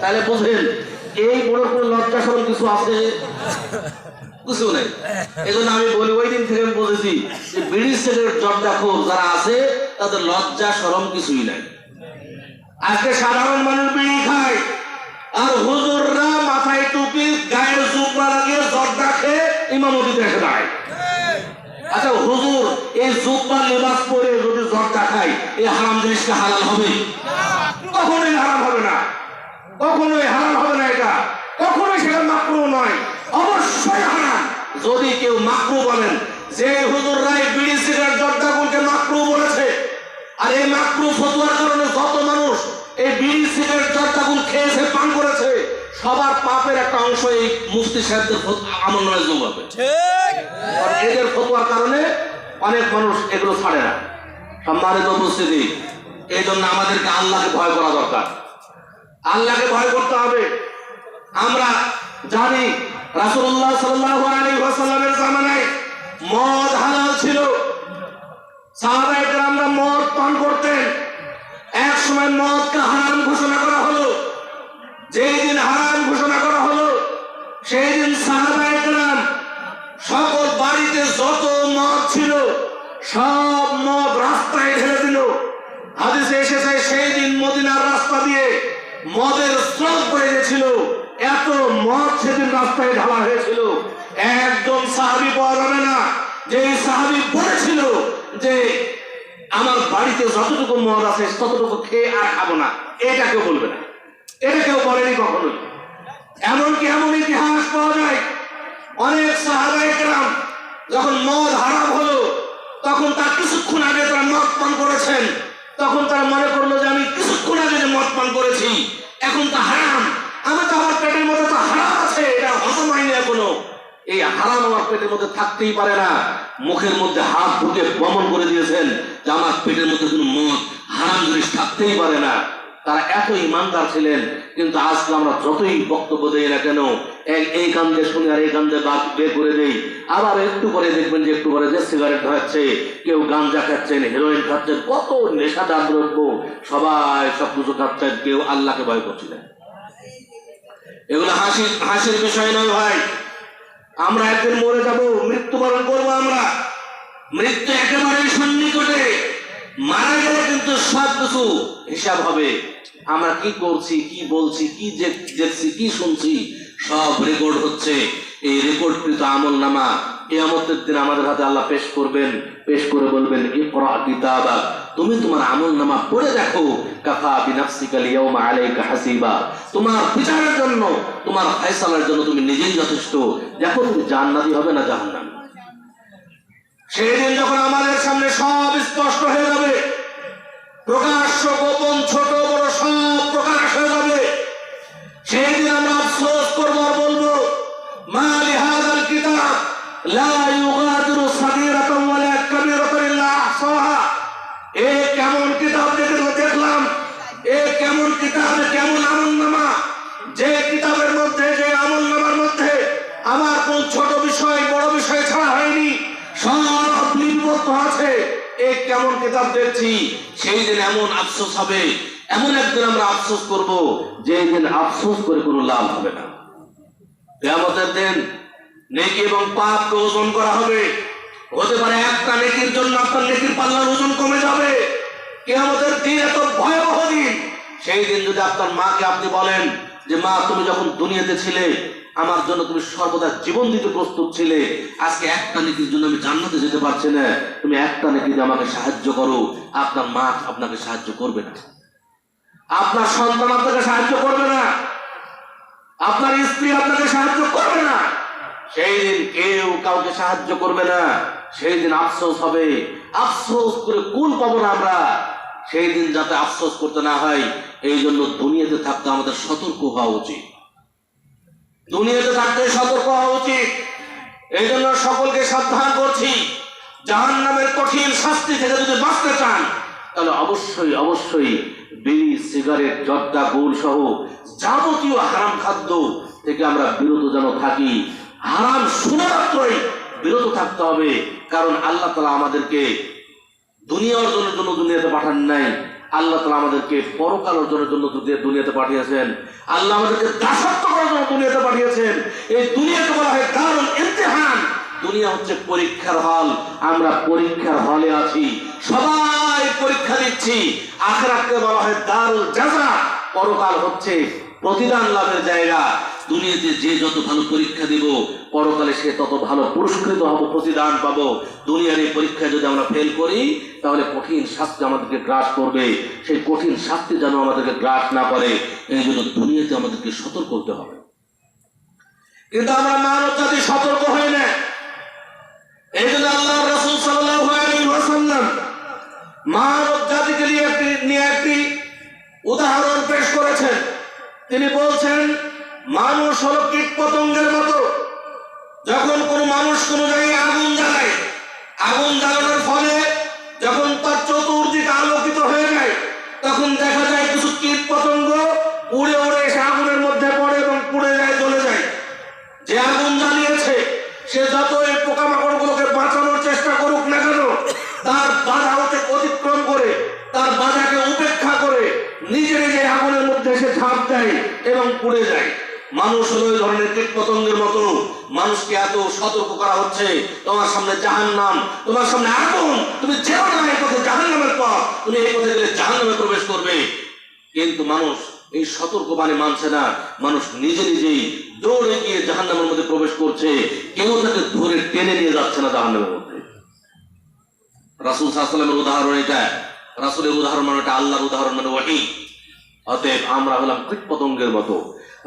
Speaker 2: তাহলে বুঝলেন এই বুড়োর কোনো লজ্জা শরম কিছু আছে? কিছু নেই। এই জন্য আমি বলি, ওই দিন থেকে আমি বুঝেছি যে বিড়ি সিগারেট জর্দাখোর যারা আছে তাদের লজ্জা শরম কিছুই নাই। আজকে সাধারণ মানুষ বিড়ি খায়, আর হুজুররা মাথায় টুপি গায়ের জুব্বা লাগিয়ে জর্দা খেয়ে ইমামতিতে এসে দাঁড়ায়। আচ্ছা হুজুর এই জুব্বা লেবাস পরে যদি জর্দা খায়, এই হারাম জিনিসটা হালাল হবে? কখনোই হারাম হবে না, কখনোই হারাম হবে না। এটা কখনোই সেটা মাকরুহ নয়, অবশ্যই হারাম। যদি কেউ মাকরুহ বলেন, যে হুজুররাই বিড়ি সিগারেট জর্দাগুলকে মাকরুহ বলেছে, আর এই মাকরুহ ফতোয়ার কারণে যত মানুষ এই বিড়ি সিগারেট জর্দাগুল খেয়েছে, পান করেছে, সবার পাপের একটা অংশ এই মুফতি সাহেবদের আমলনামায় যোগ হবে। আর এদের ফতোয়ার কারণে অনেক মানুষ এগুলো ছাড়ে না। সম্মানিত উপস্থিতি, এই জন্য আমাদেরকে আল্লাহকে ভয় করা দরকার। আল্লাহকে ভয় করতে হবে। আমরা জানি রাসূলুল্লাহ সাল্লাল্লাহু আলাইহি ওয়াসাল্লামের জামানায় মদ হালাল ছিল। সাহাবায়ে কেরামরা মদ পান করতেন। এক সময় মদকে হারাম ঘোষণা করা হলো। যেই দিন হারাম ঘোষণা করা হলো, সেই দিন সাহাবায়ে কেরাম সকল বাড়িতে যত মদ ছিল সব মদ রাস্তায় ঢেলে দিল। হাদিসে এসেছে সেই দিন মদিনার রাস্তা দিয়ে মদের স্রোত বয়ে গেছিল। এত মদ সেদিন রাস্তায় ঢালা হয়েছিল, একজন সাহাবী পাওয়া যাবে না যে সাহাবী বলেছিল যে আমার বাড়িতে যতটুকু মদ আছে ততটুকু খেয়ে আর খাবো না। এটা কেউ বলবে না, এটা কেউ বলেনি কখনোই। এমনকি এমন ইতিহাস পাওয়া যায়, অনেক সাহাবায়ে কেরাম যখন মদ হারাম হলো, তখন তার কিছুক্ষণ আগে তারা মদ পান করেছেন, তখন তারা মনে করলো যে আমি কিছুক্ষণ আগে যে মদ পান করেছি এখন তা হারাম, আমি তো আমার পেটের মধ্যে তো হারাম আছে, এটা হজম হয়নি এখনো। এই হারাম আমার পেটের মধ্যে থাকতেই পারে না। মুখের মধ্যে হাত ঢুকে প্রমাণ করে দিয়েছেন যে আমার পেটের মধ্যে কোনো মদ হারাম জিনিস থাকতেই পারে না। তারা এত ইমানদার ছিলেন। কিন্তু আজকে আমরা যতই বক্তব্য দেই না কেন, এই কান্দে শুনে আর এই কান্দে বের করে দেই, আবার একটু পরে দেখবেন যে একটু পরে যে সিগারেট ধরাচ্ছে, কেউ গাঞ্জা খাচ্ছেন, হেরোইন খাচ্ছেন, কত নেশাদার দ্রব্য, সবাই সব কিছু খাচ্ছেন, কেউ আল্লাহকে ভয় করছিলেন। এগুলো হাসির বিষয় নয় ভাই। আমরা একদিন মরে যাব, মৃত্যুবরণ করবো আমরা। মৃত্যু একেবারে সন্নিকটে। মারা গেলে কিন্তু সব কিছু হিসাব হবে। আমরা কি করছি, কি বলছি, কি দেখছি, কি শুনছি, সব রেকর্ড হচ্ছে। এই রেকর্ডকৃত আমল নামা কিয়ামতের দিন আমাদের হাতে আল্লাহ পেশ করবেন। পেশ করে বলবেন, ইকরা কিতাবাক, তুমি তোমার আমল নামা পড়ে দেখো। কাফা বিনাফসিকা লিয়াউমা আলাইকা হাসিবা, তোমার বিচারের জন্য, তোমার ফয়সালার জন্য তুমি নিজেই যথেষ্ট। দেখো তুমি জান্নাতি হবে না জাহান্নামী। সেই দিন যখন আমাদের সামনে সব স্পষ্ট হয়ে যাবে, প্রকাশ্য গোপন ছোট বড় সব প্রকাশ হয়ে যাবে, সেই দিন আমরা আফসোস করবো আর বলবো, মা লিহাযাল কিতাব লা ইউগাদিরু সাগীরাতান ওয়ালা কাবীরাতান ইল্লা আহসাহা। এ কেমন কিতাব দেখলাম, এ কেমন কিতাব, কেমন আমলনামা, যে কিতাবের মধ্যে, যে আমলনামার মধ্যে আমার কোন ছোট বিষয় বড় বিষয় ছাড়া হয়নি, সব লিপিবদ্ধ আছে। এ কেমন কিতাব দেখছি। সেই দিন এমন আফসোস হবে, এমন একদিন আমরা আফসোস করব, যে দিন আফসোস করে কোনো লাভ হবে না। কিয়ামতের দিন নেকি এবং পাপকে ওজন করা হবে। হতে পারে একটা নেকির জন্য আপনার নেকির পাল্লার ওজন কমে যাবে। কিয়ামতের দিন এত ভয়াবহ দিন। সেই দিন যদি আপনার মাকে আপনি বলেন যে, মা তুমি যখন দুনিয়াতে ছিলে আমার জন্য তুমি সর্বদা জীবন দিতে প্রস্তুত ছিলে, আজকে একটা নেকির জন্য আমি জান্নাতে যেতে পারছি না, তুমি একটা নেকি দিয়ে আমাকে সাহায্য করো। আপনার মা আপনাকে সাহায্য করবে না, আপনার সন্তান আপনাকে সাহায্য করবে না, আপনার স্ত্রী আপনাকে সাহায্য করবে না। সেই দিন কেউ কাউকে সাহায্য করবে না। সেই দিন আফসোস হবে। আফসোস করে কুল পাবো না আমরা। সেই দিন যাতে আফসোস করতে না হয়, এই জন্য দুনিয়াতে থাকতে আমাদের সতর্ক হওয়া উচিত। দুনিয়াতে থাকতে সতর্ক হওয়া উচিত। এই জন্য সকলকে সাবধান করছি, জাহান্নামের কঠিন শাস্তি থেকে যদি বাঁচতে চান, তাহলে অবশ্যই অবশ্যই বিড়ি, সিগারেট, জর্দা, গুল সহ যাবতীয় হারাম খাদ্য থেকে আমরা বিরত যেন থাকি। হারাম শোনা মাত্রই বিরত থাকতে হবে। কারণ আল্লাহ তাআলা আমাদেরকে দুনিয়া অর্জনের জন্য দুনিয়াতে পাঠান নাই, আল্লাহ তাআলা আমাদেরকে পরকাল অর্জনের জন্য দুনিয়াতে পাঠিয়েছেন। আল্লাহ আমাদেরকে দাসত্ব করার জন্য দুনিয়াতে পাঠিয়েছেন। এই দুনিয়াকে বলা হয় দারুল ইমতিহান। দুনিয়া হচ্ছে পরীক্ষার হল। আমরা পরীক্ষার হলে আছি, সবাই পরীক্ষা দিচ্ছি। আখিরাতকে বলা হয় দারুল জাযা। পরকাল হচ্ছে প্রতিদান লাভের জায়গা। দুনিয়াতে যে যত ভালো পরীক্ষা দিব, পরকালে সে তত ভালো পুরস্কৃত হব, প্রতিদান পাবো। দুনিয়ার এই পরীক্ষায় যদি আমরা ফেল করি, তাহলে কঠিন শাস্তি আমাদেরকে গ্রাস করবে। সেই কঠিন শাস্তি যেন আমাদেরকে গ্রাস না করে, এই জন্য দুনিয়াতে আমাদেরকে সতর্ক হতে হবে। কিন্তু আমরা মানব জাতি সতর্ক হই না। এই জন্য আল্লাহর রাসূল সাল্লাল্লাহু আলাইহি ওয়াসাল্লাম মানব জাতিকে নিয়ে একটি উদাহরণ পেশ করেছেন। তিনি বলছেন, মানুষ হলো কীট পতঙ্গের মতো। যখন কোনো মানুষ কোনো জায়গায় আগুন জ্বালায়, আগুন জ্বালানোর ফলে যখন তার চতুর্দিকে আলোকিত হয়ে যায়, তখন দেখা যায় কিছু কীট পতঙ্গ উড়ে উড়ে এসে আগুনের মধ্যে পড়ে এবং পুড়ে যায়, জ্বলে যায়। যে আগুন জ্বালিয়েছে সে যত এই পোকামাকড়গুলোকে বাঁচানোর চেষ্টা করুক না কেন, তার বাধা অতিক্রম করে, তার বাধাকে উপেক্ষা করে নিজে নিজে আগুনের মধ্যে সে ঝাঁপ দেয় এবং পুড়ে যায়। মানুষ হলো এই ধরনের কীট পতঙ্গের মতো। মানুষকে এত সতর্ক করা হচ্ছে, তোমার সামনে জাহান্নাম, তোমার সামনে আগুন, তুমি যেও না এই পথে, জাহান্নামের পথ, তুমি এই পথে গেলে জাহান্নামে প্রবেশ করবে। কিন্তু মানুষ এই সতর্ক বাণী মানছে না। মানুষ নিজে নিজেই দৌড়ে গিয়ে জাহান্নামের মধ্যে প্রবেশ করছে। কেউ তাকে ধরে টেনে নিয়ে যাচ্ছে না জাহান্নামের মধ্যে। রাসূল সাল্লাল্লাহু আলাইহি ওয়াসাল্লামের উদাহরণ এটা। রাসূলের উদাহরণ মানে এটা, আল্লাহর উদাহরণ মানে ওহী। অতএব আমরা হলাম কীট পতঙ্গের মতো।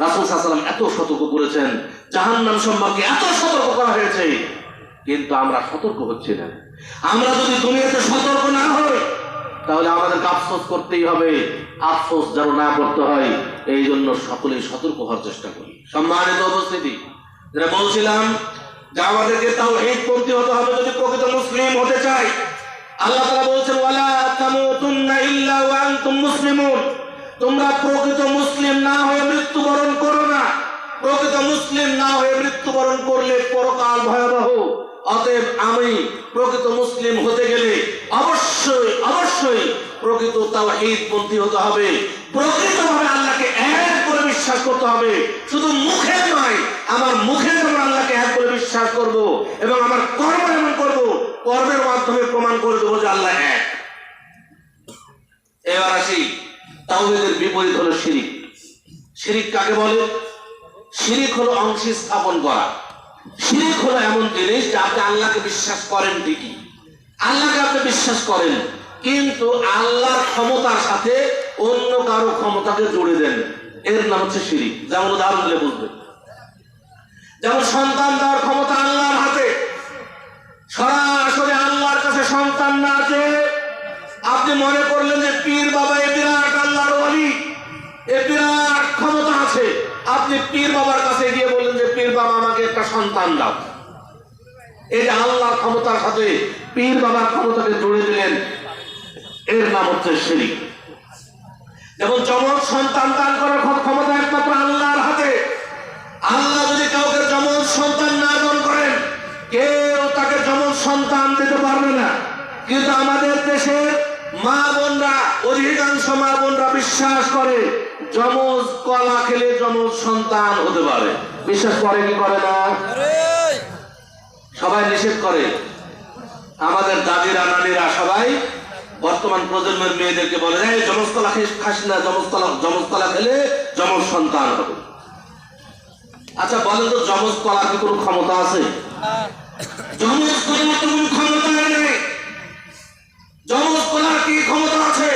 Speaker 2: রাসূল সাল্লাল্লাহু আলাইহি ওয়াসাল্লাম এত সতর্ক করেছেন, জাহান্নাম সম্পর্কে এত সতর্ক করা হয়েছে, কিন্তু আমরা সতর্ক হচ্ছি না। আমরা যদি দুনিয়াতে সতর্ক না হই, তাহলে আমাদেরকে আফসোস করতেই হবে। আফসোস যেন না করতে হয়, এই জন্য সকলেই সতর্ক হওয়ার চেষ্টা করি। সম্মানিত উপস্থিতি, যেটা বলছিলাম যে আমাদেরকে তাওহীদপন্থী হতে হবে যদি প্রকৃত মুসলিম হতে চাই। আল্লাহ তাআলা বলছেন, ওয়ালা তামুতুন্না ইল্লা ওয়া আনতুম মুসলিমুন। তোমরা প্রকৃত মুসলিম না হয়ে মৃত্যুবরণ করো না। প্রকৃত মুসলিম না হয়ে মৃত্যুবরণ করলে পরকাল ভয়াবহ। অতএব আমি প্রকৃত মুসলিম হতে গেলে অবশ্যই অবশ্যই প্রকৃত তাওহীদপন্থী হতে হবে। প্রকৃতভাবে আল্লাহকে এক করে বিশ্বাস করতে হবে, শুধু মুখে নয়, আমার মুখে যেমন আল্লাহকে এক বলে বিশ্বাস করব এবং আমার কর্ম এমন করব, কর্মের মাধ্যমে প্রমাণ করে দেবো যে আল্লাহ এক। এবার আসি, তাওহীদের বিপরীত হলো শিরিক। শিরিক কাকে বলে? শিরিক হলো অংশ স্থাপন করা। শিরিক হলো এমন জিনিস যে আপনি আল্লাহকে বিশ্বাস করেন ঠিকই, আল্লাহকে আপনি বিশ্বাস করেন, কিন্তু আল্লাহর ক্ষমতার সাথে অন্য কারো ক্ষমতাকে জুড়ে দেন, এর নাম হচ্ছে শিরিক। যেমন উদাহরণ দিলে বুঝবেন, যেমন সন্তান দেওয়ার ক্ষমতা আল্লাহর হাতে, সরাসরি আল্লাহর কাছে সন্তান না আছে, আপনি মনে করলেন যে পীর বাবা এ বিরাট আল্লাহর ওলি, এ বিরাট ক্ষমতা আছে, আপনি পীর বাবার কাছে গিয়ে বললেন যে পীর বাবা আমাকে একটা সন্তান দাও। এই যে আল্লাহর ক্ষমতার সাথে পীর বাবার ক্ষমতাকে জুড়ে দিলেন, এর নাম হচ্ছে শিরিক। যেমন যমজ সন্তান দান করার ক্ষমতা একমাত্র আল্লাহর হাতে। আল্লাহ যদি কাউকে যমজ সন্তান না দান করেন, কেউ তাকে যমজ সন্তান দিতে পারবে না। কিন্তু আমাদের দেশের মা বোনরা, অধিকাংশ মা বোনরা বিশ্বাস করে যমজ কলা খেলে যমজ সন্তান হতে পারে। বিশ্বাস করে কি করে না? সবাই নিষেধ করে। আমাদের দাদিরা নানিরা সবাই বর্তমান প্রজন্মের মেয়েদেরকে বলে, এই যমজ কলা খাস না, যমজ কলা খেলে যমজ সন্তান হবে। আচ্ছা বলে তো, যমজ কলা কি কোনো ক্ষমতা আছে? যমজ কলার তো কোনো ক্ষমতা নেই। যমজ কলার কি ক্ষমতা আছে?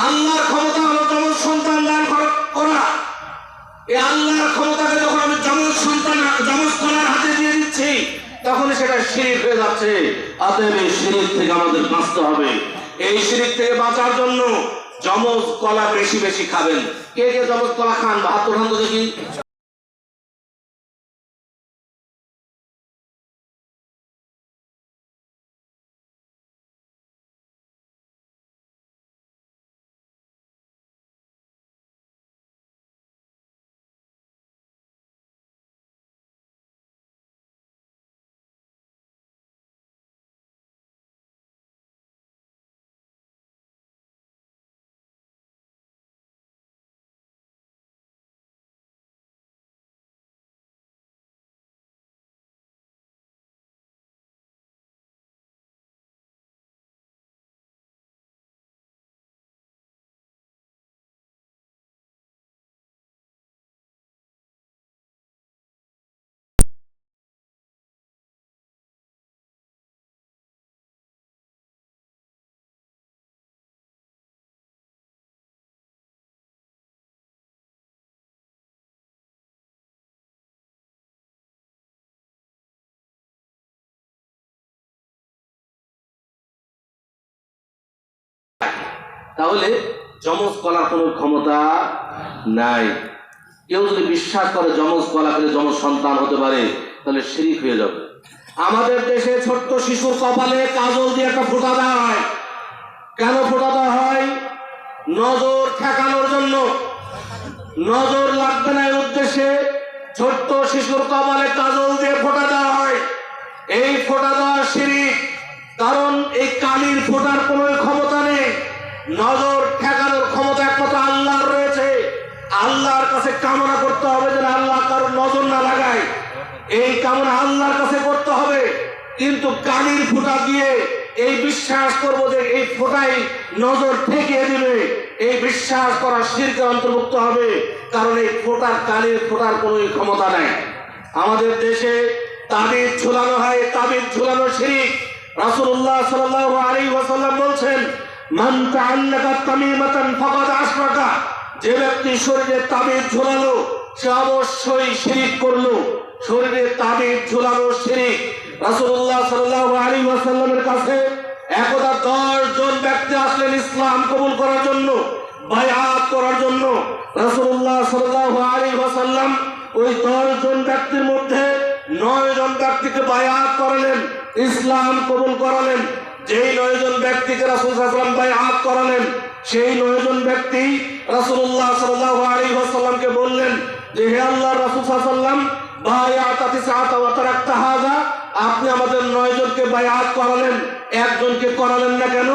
Speaker 2: আল্লাহর ক্ষমতা হলো যমজ সন্তান দান করা। এই আল্লাহর ক্ষমতাকে যখন আমি যমজ কলার হাতে দিয়ে দিচ্ছি, তখন সেটা শিরিক হয়ে যাচ্ছে। অতএব এই শিরিক থেকে আমাদের বাঁচতে হবে। এই শিরিক থেকে বাঁচার জন্য যমজ কলা বেশি বেশি খাবেন। কে কে যমজ কলা খান? হাত উঠান তো দেখি। তাহলে যমজ কলার কোনো ক্ষমতা নাই। কেউ যদি বিশ্বাস করে যমজ কলা খেলে যমজ সন্তান হতে পারে, তাহলে শিরিক হয়ে যাবে। আমাদের দেশে ছোট্ট শিশুর কপালে কাজল দিয়ে একটা ফোঁটা দেওয়া হয়। কেন ফোঁটা দেওয়া হয়? নজর ঠেকানোর জন্য। নজর লাগবে না এই উদ্দেশ্যে ছোট্ট শিশুর কপালে কাজল দিয়ে ফোঁটা দেওয়া হয়। এই ফোঁটা দেওয়া শিরিক, কারণ এই কালির ফোঁটার কোনো ক্ষমতা নেই। নজর ঠেকানোর ক্ষমতা একমাত্র আল্লাহর রয়েছে। আল্লাহর কাছে কামনা করতে হবে যেন আল্লাহ কারোর নজর না লাগায়, এই কামনা আল্লাহর কাছে করতে হবে। কিন্তু কালির ফোঁটা দিয়ে এই বিশ্বাস করবো যে এই ফোঁটাই নজর ঠেকিয়ে দিবে, এই বিশ্বাস করা শিরকের অন্তর্ভুক্ত হবে। কারণ এই ফোঁটার, কালির ফোঁটার কোনো ক্ষমতা নাই। আমাদের দেশে তাবিজ ঝুলানো হয়, তাবিজ ঝুলানো শিরিক। রাসূলুল্লাহ সাল্লাল্লাহু আলাইহি ওয়াসাল্লাম বলছেন, মান তাআল্লাকা তামিমাতান ফাকাদ আশরাকা, যে ব্যক্তি শরীরে তাবিজ ঝুলালো সে অবশ্যই শিরিক করলো। শরীরে তাবিজ ঝুলানো শিরিক। রাসূলুল্লাহ সাল্লাল্লাহু আলাইহি ওয়াসাল্লামের কাছে একদা 10 জন ব্যক্তি আসলেন ইসলাম কবুল করার জন্য, বায়াত করার জন্য। রাসূলুল্লাহ সাল্লাল্লাহু আলাইহি ওয়াসাল্লাম ওই 10 জন ব্যক্তির মধ্যে 9 জন ব্যক্তিকে বায়াত করালেন, ইসলাম কবুল করালেন। যেই 9 জন ব্যক্তিকে রাসূল সাল্লাল্লাহু আলাইহি ওয়াসাল্লাম বায়াত করালেন, সেই 9 জন ব্যক্তি রাসূলুল্লাহ সাল্লাল্লাহু আলাইহি ওয়াসাল্লামকে বললেন যে, হে আল্লাহর রাসূল সাল্লাল্লাহু আলাইহি ওয়াসাল্লাম, বায়াত তিসআতা ওয়া তারাকতা হাযা আপনি আমাদের 9 জনকে বায়াত করালেন, একজনকে করালেন না কেন?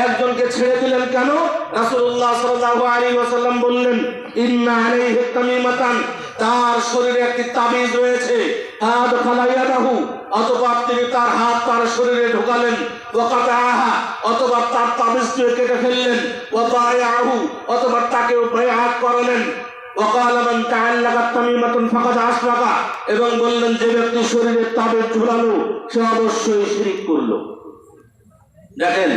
Speaker 2: একজনকে ছেড়ে দিলেন কেন? রাসূলুল্লাহ সাল্লাল্লাহু আলাইহি ওয়াসাল্লাম বললেন, ইন্না আলাইহি তামিমাতান, তার শরীরে একটি তাবিজ রয়েছে। হাদ খালাইয়াদাহু, অথবা তিনি তার হাত তার শরীরে ঢোকালেন। ওয়াকাতাহা, অথবা তার তাবিজকে কেটে ফেললেন। ওয়াবায়াহু, অথবা তাকে বায়াত করালেন। وقال من تعلق التميمة فقد أشرك, এবং বললেন যে ব্যক্তি শরীরে তাবিজ ঝুলালো সে অবশ্যই শিরক করলো। দেখেন,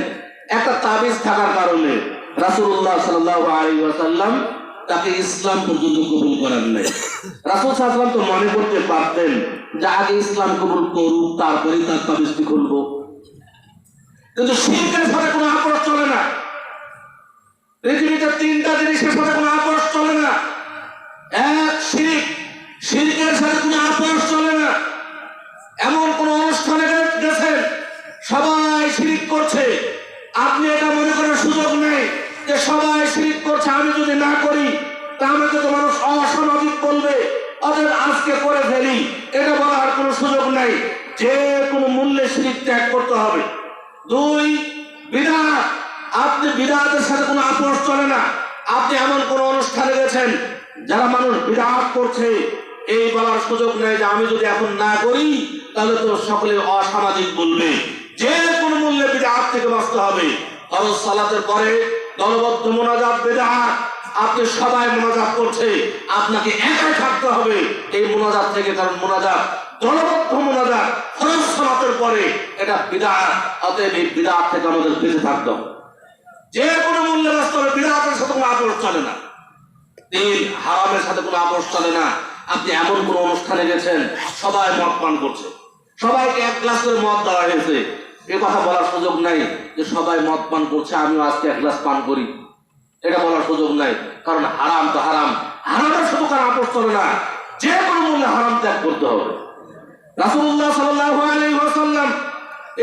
Speaker 2: একটা তাবিজ থাকার কারণে রাসূলুল্লাহ সাল্লাল্লাহু আলাইহি ওয়াসাল্লাম তাকে ইসলাম পর্যন্ত কবুল করেন নাই। রাসূল সাল্লাল্লাহু আলাইহি ওয়াসাল্লাম তো মনে করতে পারতেন যে আগে ইসলাম কবুল করুক, তারপরে তার তাবিজটি খুলবো। কিন্তু শিরকের সাথে কোনো আপোষ চলে না। পৃথিবীতে 3টা জিনিসের সাথে কোনো আপোষ চলে না। এক, শিরক, শিরকের সাথে কোনো আপোষ চলে না। এমন কোন অনুষ্ঠানে গেছেন সবাই শিরক করছে, আপনি এটা মনে করার সুযোগ নেই যে সবাই শিরক করছে, আমি যদি না করি তা আমাকে তো মানুষ অসামাজিক বলবে, অতএব আজকে করে ফেলি, এটা বলার কোনো সুযোগ নাই। যে কোনো মূল্যে শিরক ত্যাগ করতে হবে। 2, বিদআত, আপনি বিদআতের সাথে কোনো আপোষ চলে না। আপনি এমন কোন অনুষ্ঠানে গেছেন যারা মানুষ বিদআত করছে, এই বলার সুযোগ নেই যে আমি যদি এখন না করি তাহলে তো সকলে অসামাজিক বলবে। যে কোনো মূল্যে বিদআত থেকে বাঁচতে হবে। ফরজ সালাতের পরে দলবদ্ধ মুনাজাত বিদআত, আপনি সবাই মুনাজাত করছে, আপনাকে একাই থাকতে হবে এই মুনাজাত থেকে, কারণ মুনাজাত দলবদ্ধ মুনাজাত ফরজ সালাতের পরে, এটা বিদআত। অতএব এই বিদআত থেকে আমাদের বেঁচে থাকতে হবে। যে কোনো মূল্যে বাঁচতে হবে, বিদআতের সাথে কোনো আপোষ চলে না। 3, হারামের সাথে কোনো আপোষ চলে না। আপনি এমন কোন অনুষ্ঠানে গেছেন সবাই মদ পান করছে, সবাইকে 1 গ্লাস করে মদ দেওয়া হয়েছে, এ কথা বলার সুযোগ নাই যে সবাই মদ পান করছে আমিও আজকে 1 গ্লাস পান করি, এটা বলার সুযোগ নাই। কারণ হারাম তো হারাম, হারামের সাথে কোনো আপোষ চলে না। যে কোনো মূল্যে হারাম ত্যাগ করতে হবে। রাসূলুল্লাহ সাল্লাল্লাহু আলাইহি ওয়াসাল্লাম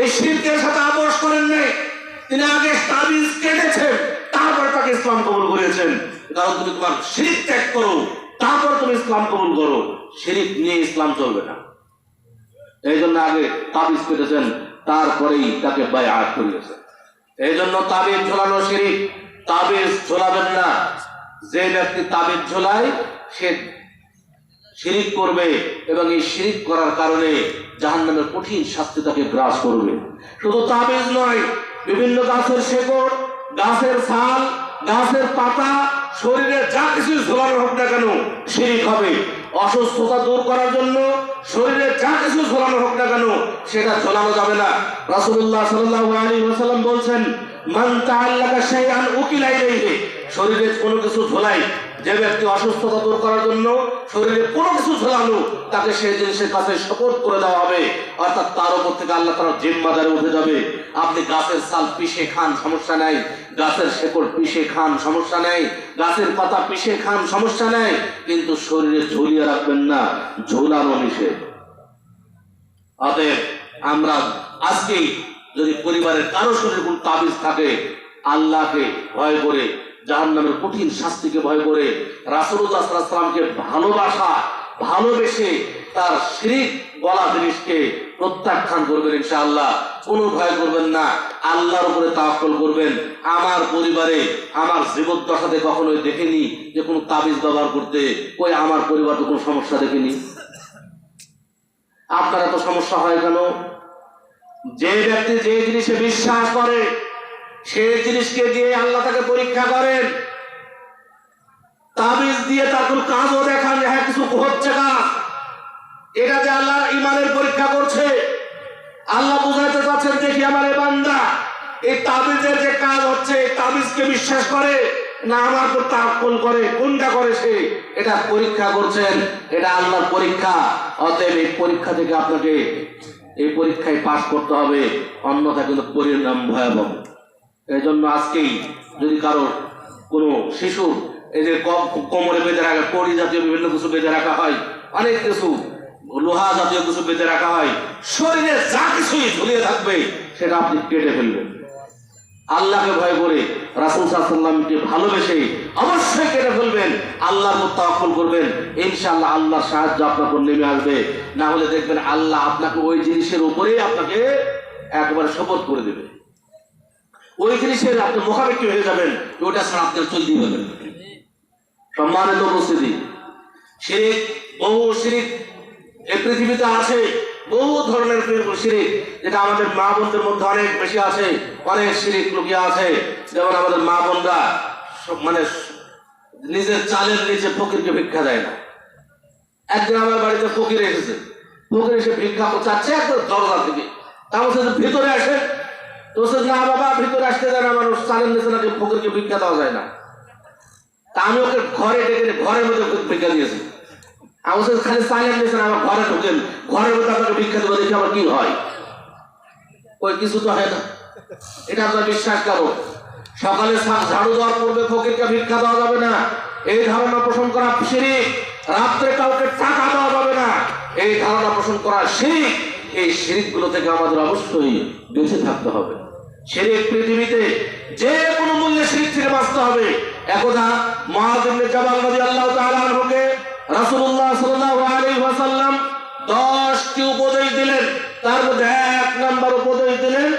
Speaker 2: এই শিরকের সাথে আপোষ করেন নাই। তিনি আগে তাবিজ কেটেছেন, তারপর তাকে ইসলাম কবুল করেছেন। কারণ তুমি তোমার শিরক ত্যাগ করো, তারপর তুমি ইসলাম কবুল করো, শিরক নিয়ে ইসলাম চলবে না। এই জন্য আগে তাবিজ কেটেছেন, তারপরেই তাকে বায়আত করিয়েছেন। এই জন্য তাবিজ ঝোলানো শিরক, তাবিজ ঝোলাবেন না। যে ব্যক্তি তাবিজ ঝোলায় সে শিরক করবে, এবং এই শিরক করার কারণে জাহান্নামের কঠিন শাস্তি তাকে গ্রাস করবে। শুধু তাবিজ নয়, বিভিন্ন গাছের শেকড়, গাছের ছাল, গাছের পাতা, শরীরে যা কিছু ঝোলানো হোক না কেন শিরক হবে। অসুস্থতা দূর করার জন্য শরীরে যা কিছু ঝোলানো হোক না কেন সেটা ঝোলানো যাবে না। রাসূলুল্লাহ সাল্লাল্লাহু আলাইহি ওয়াসাল্লাম বলছেন, মান তাআল্লাকা শাইআন উকিলা ইলাইহি, শরীরে কোনো কিছু ঝোলাই, যে ব্যক্তি অসুস্থতা দূর করার জন্য শরীরে কোনো কিছু ঝোলানো, তাকে সেই জিনিসের কাছে সুপর্দ করে দেওয়া হবে, অর্থাৎ তার উপর থেকে আল্লাহ তাআলা জিম্মাদারি উঠে যাবে। আপনি গাছের ছাল পিষে খান, সমস্যা নাই। গাছের শেকড় পিষে খান, সমস্যা নেই। গাছের পাতা পিষে খান, সমস্যা নেই। কিন্তু শরীরে ঝুলিয়ে রাখবেন না, ঝোলানো নিষেধ। অতএব আমরা আজকে যদি পরিবারের কারো শরীরে কোন তাবিজ থাকে, আল্লাহকে ভয় করে, জাহান্নামের কঠিন শাস্তিকে ভয় করে, রাসূলুল্লাহ সাল্লাল্লাহু আলাইহি ওয়াসাল্লামকে ভালোবেসে তার শিরক বলা জিনিসকে প্রত্যাখ্যান করবেন ইনশাআল্লাহ। কোনো ভয় করবেন না, আল্লাহর উপরে তাওয়াক্কুল করবেন। আমার পরিবারে আমার জীবদ্দশাতে কখনোই দেখিনি যে কোনো তাবিজ ব্যবহার করতে, কই আমার পরিবার তো কোনো সমস্যা দেখেনি। আপনার এত সমস্যা হয় কেন? যে ব্যক্তি যে জিনিসে বিশ্বাস করে সেই জিনিসকে দিয়ে আল্লাহ তাকে পরীক্ষা করেন। তাবিজ দিয়ে তার কোন কাজও দেখান যে হ্যাঁ কিছু হচ্ছে না, এটা যে আল্লাহ ইমানের পরীক্ষা করছে। আল্লাহ বুঝাইতে চাচ্ছেন, দেখি আমার এই বান্দা এই তাবিজের যে কাজ হচ্ছে, তাবিজকে বিশ্বাস করে না আমার উপর তাওয়াক্কুল করে, কোনটা করে সে, এটা পরীক্ষা করছেন। এটা আল্লাহর পরীক্ষা। অতএব এই পরীক্ষা থেকে আপনাকে এই পরীক্ষায় পাস করতে হবে, অন্যথা কিন্তু পরিণাম ভয়াবহ। এই জন্য আজকেই যদি কারো কোনো শিশু এই যে কোমরে বেঁধে রাখা, কড়ি জাতীয় বিভিন্ন কিছু বেঁধে রাখা হয়, অনেক কিছু লোহা জাতীয় কিছু বেঁধে রাখা হয়, শরীরে যা কিছুই ঝুলিয়ে থাকবে সেটা আপনি কেটে ফেলবেন। আল্লাহকে ভয় করে, রাসূল সাল্লাল্লাহু আলাইহি ওয়াসাল্লামকে ভালোবেসে অবশ্যই কেটে ফেলবেন। আল্লাহর উপর তাওয়াক্কুল করবেন, ইনশাআল্লাহ আল্লাহর সাহায্য আপনার উপর নেমে আসবে। না হলে দেখবেন আল্লাহ আপনাকে ওই জিনিসের উপরেই আপনাকে একবার শপথ করে দেবে, ওই জিনিসের আপনি মুখাপেক্ষি হয়ে যাবেন, ওটা ছাড়া আপনার চলতেই হবে। সম্মানিত উপস্থিতি, শিরিক, বহু শিরিক এই পৃথিবীতে আছে, বহু ধরনের শিরিক, যেটা আমাদের মা বোনদের মধ্যে অনেক বেশি আছে, অনেক শিরিক লুকিয়ে আছে। যেমন আমাদের মা বোনরা মানে নিজের চালের নিচে ফকিরকে ভিক্ষা দেয় না। একদিন আমার বাড়িতে ফকির এসেছে, ফকির এসে ভিক্ষা চাচ্ছে একদম দরজা থেকে, তার ভিতরে আসে, তো না বাবা ভিতরে আসতে দেয় না, মানুষ চালের নিচে নাকি ফকিরকে ভিক্ষা দেওয়া যায় না। তা আমি ওকে ঘরে ডেকে ঘরের মধ্যে ভিক্ষা দিয়েছি। আমার খালি চালের নিচে না, আমার ঘরে ঢুকেন, ঘরের মধ্যে আপনাকে ভিক্ষা দেবো, দেখি আমার কি হয়। ওই কিছু তো হয় না, এটা আপনার বিশ্বাস করো। সকালে ঝাড়ু দেওয়ার পূর্বে ফকিরকে ভিক্ষা দেওয়া যাবে না, এই ধারণা পোষণ করা শিরিক। রাত্রে কাউকে টাকা দেওয়া যাবে না, এই ধারণা পোষণ করা শিরিক। এই শিরিক গুলো থেকে আমাদের অবশ্যই বেঁচে থাকতে হবে। শিরিক পৃথিবীতে যে কোনো মূল্যে শিরিক থেকে বাঁচতে হবে। একদা মুআয ইবনে জাবাল রাদিয়াল্লাহু তাআলা আনহুকে রাসূলুল্লাহ সাল্লাল্লাহু আলাইহি ওয়াসাল্লাম 10টি উপদেশ দিলেন। তার মধ্যে 1 নাম্বার উপদেশ দিলেন,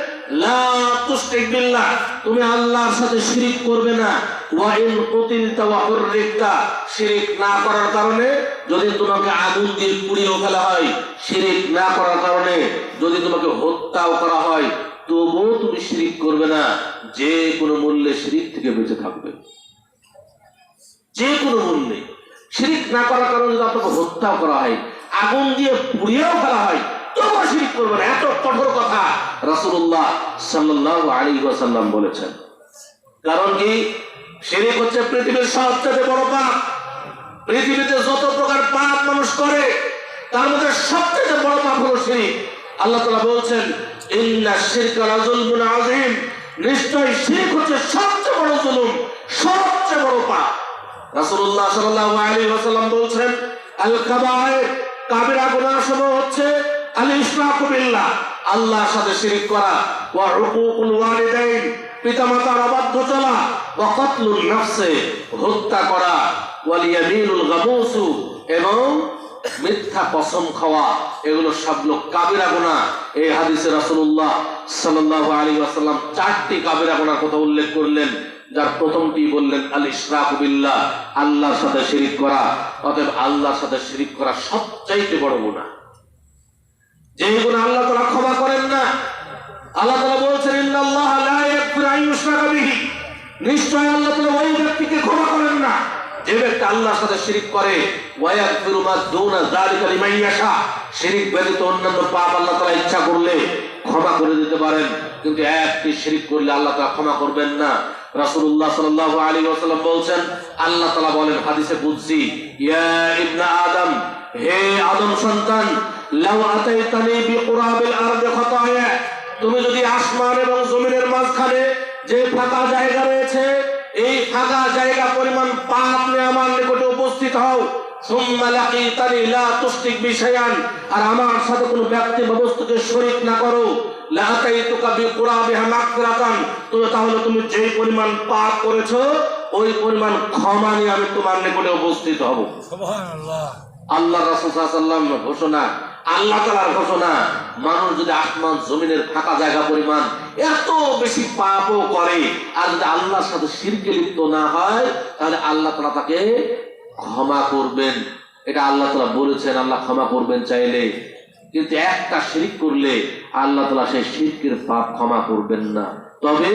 Speaker 2: লা তুশরিক বিল্লাহ, তুমি আল্লাহর সাথে শিরিক করবে না। ওয়া ইন কুতিলতা ওয়া হুররিকতা, শিরিক না করার কারণে যদি তোমাকে আগুন দিয়ে পুড়িয়ে ফেলা হয়, শিরিক না করার কারণে যদি তোমাকে হত্যাও করা হয়, তবুও তুমি শিরিক করবে না। যে কোনো মূল্যে শিরিক থেকে বেঁচে থাকবে, যে কোনো মূল্যে। শিরিক না করার কারণে যদি আপনাকে হত্যাও করা হয়, আগুন দিয়ে পুড়িয়েও ফেলা হয়, তবুও শিরিক করবে না। এত কঠোর কথা রাসূলুল্লাহ সাল্লাল্লাহু আলাইহি ওয়াসাল্লাম বলেছেন। কারণ কি? শিরিক হচ্ছে পৃথিবীর সবচেয়ে বড় পাপ। পৃথিবীতে যত প্রকার পাপ মানুষ করে, তার মধ্যে সবচেয়ে বড় পাপ হলো শিরিক। আল্লাহ তাআলা বলছেন, ইন্না শিরকা লাযুলমুন আযীম, নিশ্চয় শিরিক হচ্ছে সবচেয়ে বড় জুলুম, সবচেয়ে বড় পাপ। রাসূলুল্লাহ সাল্লাল্লাহু আলাইহি ওয়াসাল্লাম বলছেন, আল কাবায়ের, কাবিরা গুনাহ সমূহ হচ্ছে আল ইশরাকু বিল্লাহ, আল্লাহর সাথে শিরিক করা, ওয়া উকুকুল ওয়ালিদাইন, পিতামাতার অবাধ্য চলা, ওয়া কতলুন নাফসে, হত্যা করা, ওয়াল ইয়ামিনুল গামুসু, এবং মিথ্যা কসম খাওয়া, এগুলো সব লোক কাবিরা গুনাহ। এই হাদিসে রাসূলুল্লাহ সাল্লাল্লাহু আলাইহি ওয়াসাল্লাম 4টি কাবিরা গুনাহর কথা উল্লেখ করলেন, যার প্রথমটি বললেন আল ইশরাকু বিল্লাহ, আল্লাহর সাথে শিরিক করা। অতএব আল্লাহর সাথে শিরিক করা সবচাইতে বড় গুনাহ, যে গুনাহ আল্লাহ তাআলা ক্ষমা করেন না। আল্লাহ তাআলা বলেছেন, ইন্নাল্লাহা লা ইয়াগফিরু আন ইউশরাকা বিহি, নিশ্চয় আল্লাহ তাআলা ওই ব্যক্তিকে ক্ষমা করেন না যে ব্যক্তি আল্লাহর সাথে শিরিক করে। ওয়া ইয়াগফিরু মা দুনা যালিকা লিমান ইয়াশা, শিরিক ব্যতীত অন্যান্য পাপ আল্লাহ তাআলা ইচ্ছা করলে ক্ষমা করে দিতে পারেন, কিন্তু একটি শিরিক করলে আল্লাহ তাআলা ক্ষমা করবেন না। রাসূলুল্লাহ সাল্লাল্লাহু আলাইহি ওয়াসাল্লাম বলেছেন, আল্লাহ তাআলা বলেন হাদিসে কুদসি, ইয়া ইবনা আদম, হে আদম সন্তান, লাউ আতাইতানি বিকুরাবিল আরদি খাতায়া, তুমি যদি আসমান এবং জমিনের মাঝখানে যে ফাঁকা জায়গা রয়েছে, এই ফাঁকা জায়গা পরিমাণ পাপ নিয়ে আমার নিকটে উপস্থিত হও, সুম্মা লাকিতানি লা তুশরিক বি শাইআন, আর আমার সাথে কোনো ব্যক্তি বা বস্তুকে শরীক না করো, লা আতাইতুকা বিকুরাবিহা মাগফিরাতান, তাহলে তুমি যে পরিমাণ পাপ করেছো ওই পরিমাণ ক্ষমা নিয়ে আমি তোমার নিকটে উপস্থিত হব। সুবহানাল্লাহ। আল্লাহ রাসূল সাল্লাল্লাহু আলাইহি ওয়াসাল্লাম ঘোষণা, আল্লাহ তাআলার ঘোষণা, মানুষ যদি আসমান জমিনের ফাঁকা জায়গা পরিমাণ এত বেশি পাপও করে আর যদি আল্লাহর সাথে শিরকে লিপ্ত না হয়, তাহলে আল্লাহ তাআলা তাকে ক্ষমা করবেন। এটা আল্লাহ তাআলা বলেছেন, আল্লাহ ক্ষমা করবেন চাইলে। কিন্তু একটা শিরক করলে আল্লাহ তাআলা সেই শিরকের পাপ ক্ষমা করবেন না। তবে